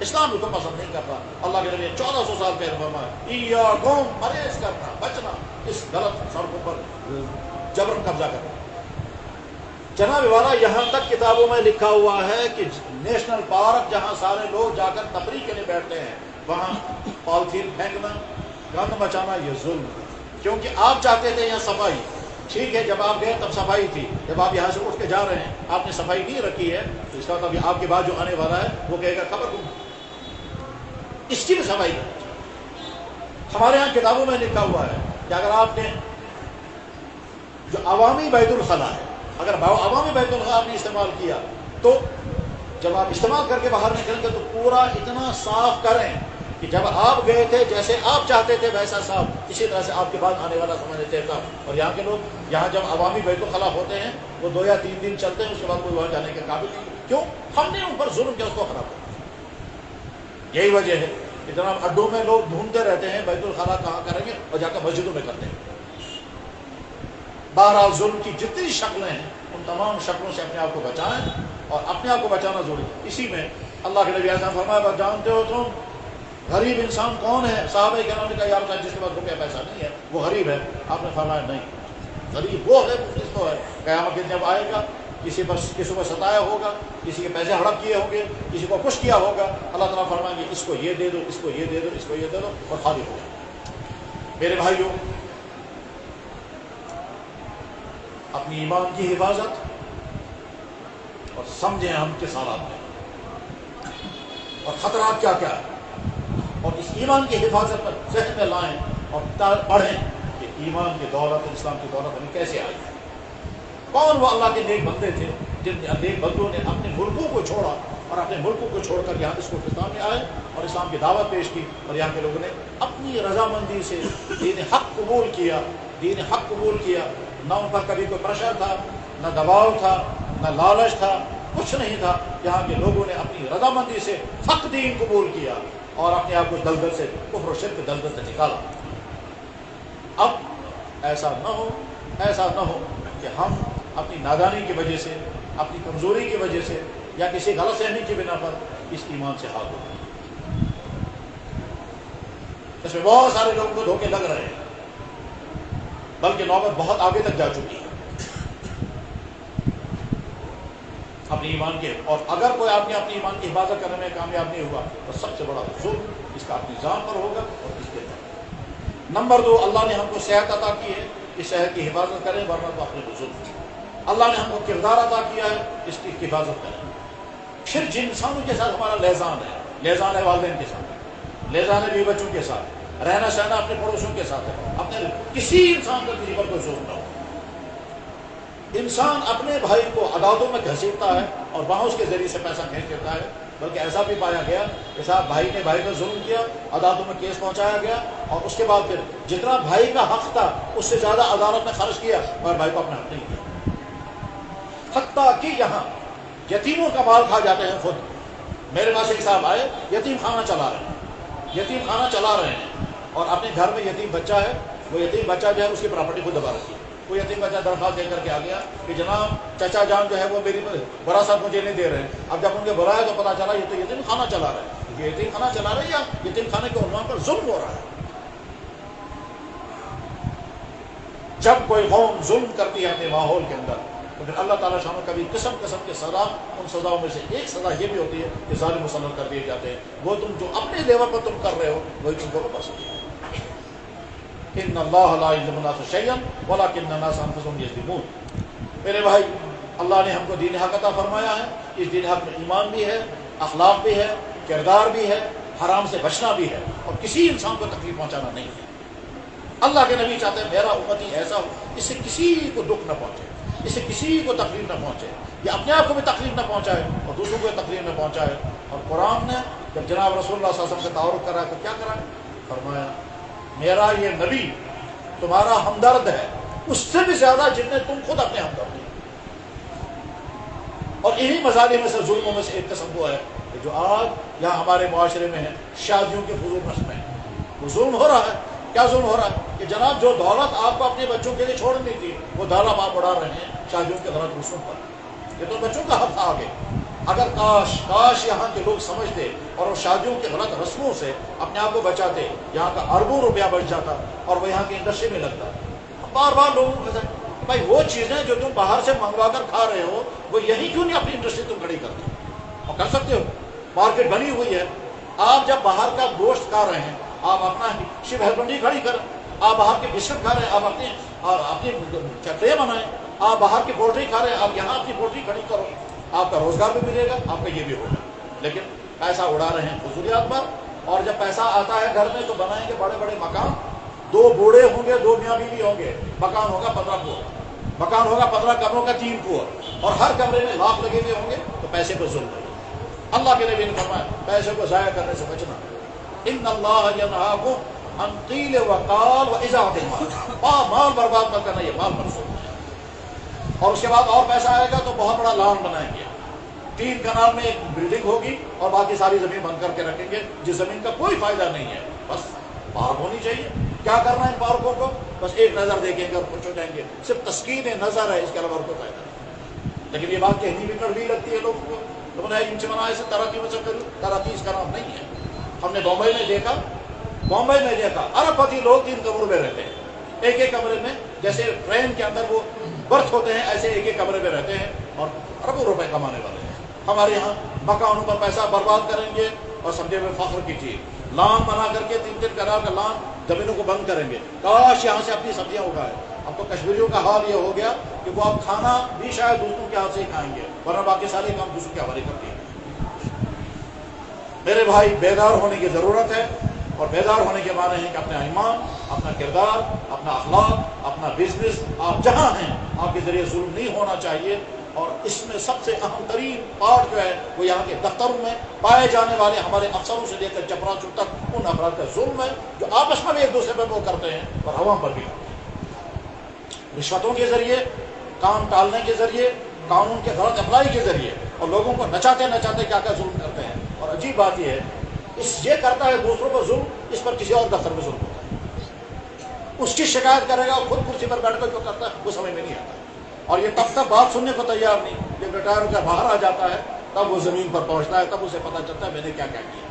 Speaker 2: اسلام کو پسند نہیں کرتا. اللہ کے نبی 1400 سال پہلے فرمایا ایاکم، پرہیز کرنا، بچنا اس غلط سڑکوں پر جبرن قبضہ کرنا. جناب والا یہاں تک کتابوں میں لکھا ہوا ہے کہ نیشنل پارک جہاں سارے لوگ جا کر تفریح کے لیے بیٹھتے ہیں وہاں پالیتھین پھینکنا، گند مچانا یہ ظلم ہے. کیونکہ آپ چاہتے تھے یہاں صفائی، ٹھیک ہے، جب آپ گئے تب صفائی تھی، جب آپ یہاں سے اٹھ کے جا رہے ہیں آپ نے صفائی نہیں رکھی ہے، تو اس کا مطلب آپ کے بعد جو آنے والا ہے وہ کہے گا خبر دوں، اس کی بھی صفائی کرنی چاہیے۔ ہمارے یہاں کتابوں میں لکھا ہوا ہے کہ اگر آپ نے جو عوامی بیت الخلا ہے، اگر عوامی بیت الخلا آپ نے استعمال کیا تو جب آپ استعمال کر کے باہر نکلیں گے تو پورا اتنا صاف کریں کہ جب آپ گئے تھے جیسے آپ چاہتے تھے ویسا صاف اسی طرح سے آپ کے بعد آنے والا سمجھ لیتے تھا۔ اور یہاں کے لوگ یہاں جب عوامی بیت الخلا ہوتے ہیں وہ 2 یا 3 دن چلتے ہیں، اس کے بعد کوئی وہاں جانے کے قابل نہیں۔ کیوں؟ ہم نے ان پر ظلم کیا، اس کو خراب کیا۔ یہی وجہ ہے کہ جناب اڈوں میں لوگ ڈھونڈتے رہتے ہیں بیت الخلا کہاں کریں گے اور جا کر مسجدوں میں کرتے ہیں۔ بہرحال ظلم کی جتنی شکلیں ہیں ان تمام شکلوں سے اپنے آپ کو بچائیں، اور اپنے آپ کو بچانا ضروری ہے۔ اسی میں اللہ کے نبی اعظم فرمایا جانتے ہو تم غریب انسان کون ہے؟ صحابہ کرام نے کہا یا رسول اللہ جس کے پاس روپیہ پیسہ نہیں ہے وہ غریب ہے۔ آپ نے فرمایا نہیں، غریب وہ ہے جس کو ہے قیامت کے دن جب آئے گا کسی پر ستایا ہوگا، کسی کے پیسے ہڑپ کیے ہوں گے، کسی کو کچھ کیا ہوگا، اللہ تعالیٰ فرمائیں گے اس کو یہ دے دو، اس کو یہ دے دو، اس کو یہ دے دو، اور خالی ہو جائے۔ میرے بھائیوں، اپنی ایمان کی حفاظت اور سمجھیں ہم کس حالات میں اور خطرات کیا کیا ہے، اور اس ایمان کی حفاظت پر ذہن میں لائیں اور پڑھیں کہ ایمان کی دولت، اسلام کی دولت ہمیں کیسے آئی ہے۔ کون وہ اللہ کے نیک بندے تھے جن نیک بندوں نے اپنے ملکوں کو چھوڑا اور اپنے ملکوں کو چھوڑ کر یہاں اس کو اسلام میں آئے اور اسلام کی دعوت پیش کی، اور یہاں کے لوگوں نے اپنی رضامندی سے دین حق قبول کیا، دین حق قبول کیا۔ نہ ان پر کبھی کوئی پریشر تھا، نہ دباؤ تھا، نہ لالچ تھا، کچھ نہیں تھا۔ یہاں کے لوگوں نے اپنی رضامندی سے حق دین قبول کیا اور اپنے آپ کو دلدل سے، کفر و شرک دلدل سے نکالا۔ اب ایسا نہ ہو کہ ہم اپنی نادانی کی وجہ سے، اپنی کمزوری کی وجہ سے یا کسی غلط فہمی کی بنا پر اس ایمان سے ہاتھ دھو۔ اس میں بہت سارے لوگوں کو دھوکے لگ رہے ہیں، بلکہ نوبت بہت آگے تک جا چکی ہے اپنی ایمان کے۔ اور اگر کوئی آپ نے اپنی ایمان کی حفاظت کرنے میں کامیاب نہیں ہوا تو سب سے بڑا ظلم اس کا اپنی ذات پر ہوگا اور اس کے پر۔ نمبر 2، اللہ نے ہم کو صحت عطا کی ہے، اس صحت کی حفاظت کریں ورنہ تو اپنے کو ظلم۔ اللہ نے ہم کو کردار عطا کیا ہے، اس کی حفاظت کریں۔ پھر جن انسانوں کے ساتھ ہمارا لیزان ہے والدین کے ساتھ، لیزان ہے بیوی بچوں کے ساتھ، رہنا سہنا اپنے پڑوسیوں کے ساتھ ہے، اپنے کسی انسان کا کسی پر کوئی ظلم نہ ہو۔ انسان اپنے بھائی کو عدالتوں میں گھسیٹتا ہے اور وہاں اس کے ذریعے سے پیسہ کھینچ لیتا ہے، بلکہ ایسا بھی پایا گیا کہ صاحب بھائی نے بھائی پر ظلم کیا، عدالتوں میں کیس پہنچایا گیا، اور اس کے بعد پھر جتنا بھائی کا حق تھا اس سے زیادہ عدالت میں خرچ کیا اور بھائی کو اپنا حق نہیں دیا۔ حتیٰ کہ یہاں یتیموں کا مال کھا جاتے ہیں خود۔ میرے پاس ایک صاحب آئے، یتیم خانہ چلا رہے ہیں اور اپنے گھر میں یتیم بچہ ہے، وہ یتیم بچہ جو ہے اس کی پراپرٹی کو دبا رکھی ہے۔ وہ یتیم بچہ درخواست دے کر کے آ گیا کہ جناب چچا جان جو ہے وہ میری وراثت مجھے نہیں دے رہے ہیں۔ اب جب ان کے بلایا تو پتا چلا یہ تو یتیم خانہ چلا رہا ہے۔ یہ یتیم خانہ چلا رہے ہیں یا یتیم خانے کے عنوان پر ظلم ہو رہا ہے۔ جب کوئی قوم ظلم کرتی ہے اپنے ماحول کے اندر تو پھر اللہ تعالیٰ شامل کبھی قسم کے سزا، ان سزاؤں میں سے ایک سزا یہ بھی ہوتی ہے کہ ظالم مسلط کر دیے جاتے ہیں۔ وہ تم جو اپنے لیول پر تم کر رہے ہو وہی تم کو واپس ہوگا۔ ان اللہ لا یظلم الناس شیئا ولکن الناس انفسهم یظلمون۔ میرے بھائی، اللہ نے ہم کو دین حق عطا فرمایا ہے، اس دین حق میں ایمان بھی ہے، اخلاق بھی ہے، کردار بھی ہے، حرام سے بچنا بھی ہے، اور کسی انسان کو تکلیف پہنچانا نہیں ہے۔ اللہ کے نبی چاہتے ہیں میرا امتی ایسا ہو اس سے کسی کو دکھ نہ پہنچے، اس سے کسی کو تکلیف نہ پہنچے، یہ اپنے آپ کو بھی تکلیف نہ پہنچائے اور دوسروں کو بھی تکلیف نہ پہنچائے۔ اور قرآن نے جب جناب رسول اللہ صلی اللہ علیہ وسلم سے تعارف کرا تو کیا کرا؟ فرمایا میرا یہ نبی تمہارا ہمدرد ہے اس سے بھی زیادہ جتنے تم خود اپنے ہمدرد ہیں۔ اور انہی مظالم میں سے، ظلموں میں سے ایک قسم وہ ہے کہ جو آج یہاں ہمارے معاشرے میں ہے، شادیوں کے فضول رسمیں، وہ ظلم ہو رہا ہے۔ کیا ظلم ہو رہا ہے کہ جناب جو دولت آپ کو اپنے بچوں کے لیے چھوڑنی تھی وہ دولت آپ اڑا رہے ہیں شادیوں کے غلط رسوم پر۔ یہ تو بچوں کا حق تھا آگے۔ اگر کاش یہاں کے لوگ سمجھتے اور وہ شادیوں کے غلط رسموں سے اپنے آپ کو بچاتے، یہاں کا اربوں روپیہ بچ جاتا اور وہ یہاں کی انڈسٹری میں لگتا۔ بار بار لوگوں کو کہتے ہیں بھائی وہ چیزیں جو تم باہر سے منگوا کر کھا رہے ہو وہ یہی کیوں نہیں اپنی انڈسٹری تم کھڑی کرتے اور کر سکتے ہو؟ مارکیٹ بنی ہوئی ہے۔ آپ جب باہر کا گوشت کھا رہے ہیں آپ اپنا شپ ہسبینڈری کھڑی کر، آپ باہر کے بسکٹ کھا رہے ہیں آپ اپنی اور اپنی فیکٹریاں بنائیں. آپ باہر کی پولٹری کھا رہے ہیں, آپ یہاں اپنی پولٹری کھڑی کرو, آپ کا روزگار بھی ملے گا, آپ کا یہ بھی ہوگا. لیکن پیسہ اڑا رہے ہیں فضولیات پر, اور جب پیسہ آتا ہے گھر میں تو بنائیں گے بڑے بڑے مکان, 2 بوڑھے ہوں گے, 2 میاں بیوی ہوں گے, مکان ہوگا 15 فلور, مکان ہوگا 15 کمروں کا 3 فلور, اور ہر کمرے میں لاکھ لگے ہوئے ہوں گے, تو پیسے پر ظلم ہے. اللہ کے نبی نے فرمایا پیسے کو ضائع کرنے سے بچنا. ان اللہ ینہاکم عن قیل وقال واضاعۃ المال, مال برباد مت کرنا, یہ مال منسوخ ہے. اور اس کے بعد اور پیسہ آئے گا تو بہت بڑا لان بنائیں گے, 3 کنال میں ایک بلڈنگ ہوگی اور باقی ساری زمین بند کر کے رکھیں گے, جس زمین کا کوئی فائدہ نہیں ہے. بس پارک ہونی چاہیے. کیا کرنا ہے ان پارکوں کو؟ بس ایک نظر دیکھیں گے اور کچھ ہو جائیں گے, صرف تسکین نظر ہے, اس کے علاوہ اور کوئی فائدہ نہیں. لیکن یہ بات کہنی بھی کڑوی لگتی ہے لوگوں کو. لوگوں نے ان سے منائے سے ترقی میں سے کروں, ترقی اس کا نام نہیں ہے. ہم نے بمبئی میں دیکھا ارب پتی لوگ 3 کمروں میں رہتے ہیں, ایک کمرے میں, جیسے ٹرین کے اندر وہ برتھ ہوتے ہیں ایسے ایک کمرے میں رہتے ہیں, اور اربوں روپے کمانے والے ہیں. ہمارے یہاں مکانوں پر پیسہ برباد کریں گے اور سمجھے میں فخر کی چیز, لان بنا کر کے 3 کنال کا لان زمینوں کو بند کریں گے. کاش یہاں سے اپنی سبزیاں اگائے. اب تو کشمیریوں کا حال یہ ہو گیا کہ وہ اب کھانا بھی شاید دوسروں کے ہاتھ سے ہی کھائیں گے, ورنہ باقی سارے کام دوسروں کے حوالے کرتے ہیں. میرے بھائی, بیدار ہونے کی ضرورت ہے, اور بیدار ہونے کے معنی ہے کہ اپنا ایمان, اپنا کردار, اپنا اخلاق, اپنا بزنس, آپ جہاں ہیں آپ کے ذریعے ظلم نہیں ہونا چاہیے. اور اس میں سب سے اہم ترین پارٹ جو ہے وہ یہاں کے دفتروں میں پائے جانے والے ہمارے افسروں سے لے کر چپراچوں تک ان افراد کا ظلم ہے جو آپس میں بھی ایک دوسرے پہ وہ کرتے ہیں اور عوام پر بھی کرتے ہیں. رشوتوں کے ذریعے, کام ٹالنے کے ذریعے, قانون کے غلط اپلائی کے ذریعے, اور لوگوں کو نچاتے نچاتے کیا کیا ظلم کرتے ہیں. اور عجیب بات یہ ہے, یہ کرتا ہے دوسروں پر ظلم, اس پر کسی اور دفتر میں ظلم ہوتا ہے. اس کی شکایت کرے گا, خود کرسی پر بیٹھ کر جو کرتا ہے وہ سمجھ میں نہیں آتا. اور یہ تب تک بات سننے کو تیار نہیں, جب ریٹائر ہو کر باہر آ جاتا ہے تب وہ زمین پر پہنچتا ہے, تب اسے پتہ چلتا ہے میں نے کیا کیا کیا.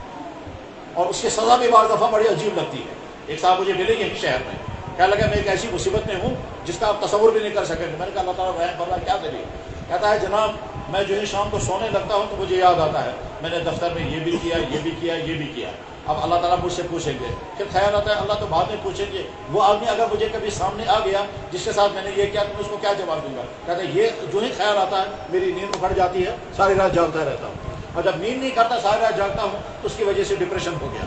Speaker 2: اور اس کی سزا بھی بعض دفعہ بڑی عجیب لگتی ہے. ایک صاحب مجھے ملے گی شہر میں, کہنے لگا میں ایک ایسی مصیبت میں ہوں جس کا آپ تصور بھی نہیں کر سکیں گے. میں نے کہا اللہ تعالیٰ رحم فرمائے, کیا دلیل؟ کہتا ہے جناب میں جو ہے شام کو سونے لگتا ہوں تو مجھے یاد آتا ہے میں نے دفتر میں یہ بھی کیا, یہ بھی کیا, یہ بھی کیا. اب اللہ تعالیٰ مجھ سے پوچھیں گے, پھر خیال آتا ہے اللہ تو بعد میں پوچھیں گے. وہ آدمی اگر مجھے کبھی سامنے آ گیا جس کے ساتھ میں نے یہ کیا تو میں اس کو کیا جواب دوں گا؟ کہتے ہیں یہ جو ہی خیال آتا ہے میری نیند اکھڑ جاتی ہے, ساری رات جاگتا رہتا ہوں, اور جب نیند نہیں کرتا ساری رات جاگتا ہوں تو اس کی وجہ سے ڈپریشن ہو گیا.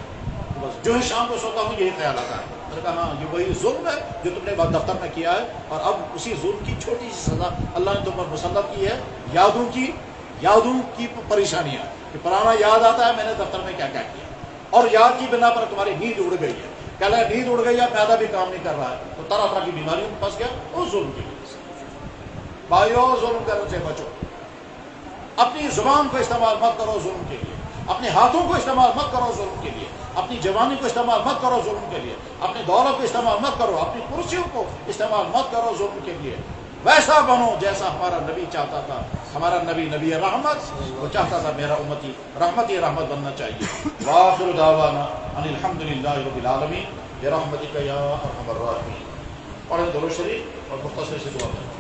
Speaker 2: بس جو ہی شام کو سوتا ہوں یہی خیال آتا ہے. میں نے کہا ہاں یہ وہی ظلم ہے جو تم نے دفتر میں کیا ہے, اور اب اسی ظلم کی چھوٹی سی سزا اللہ نے تم پر مسلط کی ہے. یادوں کی پریشانیاں, کہ پرانا یاد آتا ہے میں نے دفتر میں کیا کیا کیا, اور یاد کی بنا پر تمہاری نیند اڑ گئی ہے. کہہ لگا نیند اڑ گئی ہے, پیدا بھی کام نہیں کر رہا ہے, تو طرح طرح کی بیماریوں میں پھنس گیا اور ظلم کی وجہ سے. بھائیو, ظلم کرنے سے بچو. اپنی زبان کو استعمال مت کرو ظلم کے لیے, اپنے ہاتھوں کو استعمال مت کرو ظلم کے لیے, اپنی جوانی کو استعمال مت کرو ظلم کے لیے, اپنی دولت کو استعمال مت کرو, اپنی کرسیوں کو استعمال مت کرو ظلم کے لیے. ویسا بنو جیسا ہمارا نبی چاہتا تھا. ہمارا نبی رحمت, وہ چاہتا تھا میرا امتی رحمت بننا چاہیے. وآخر دعوانا ان الحمدللہ رب العالمین برحمتک یا ارحم الراحمین. پڑھیں درود شریف اور مختصر سے دعا کریں.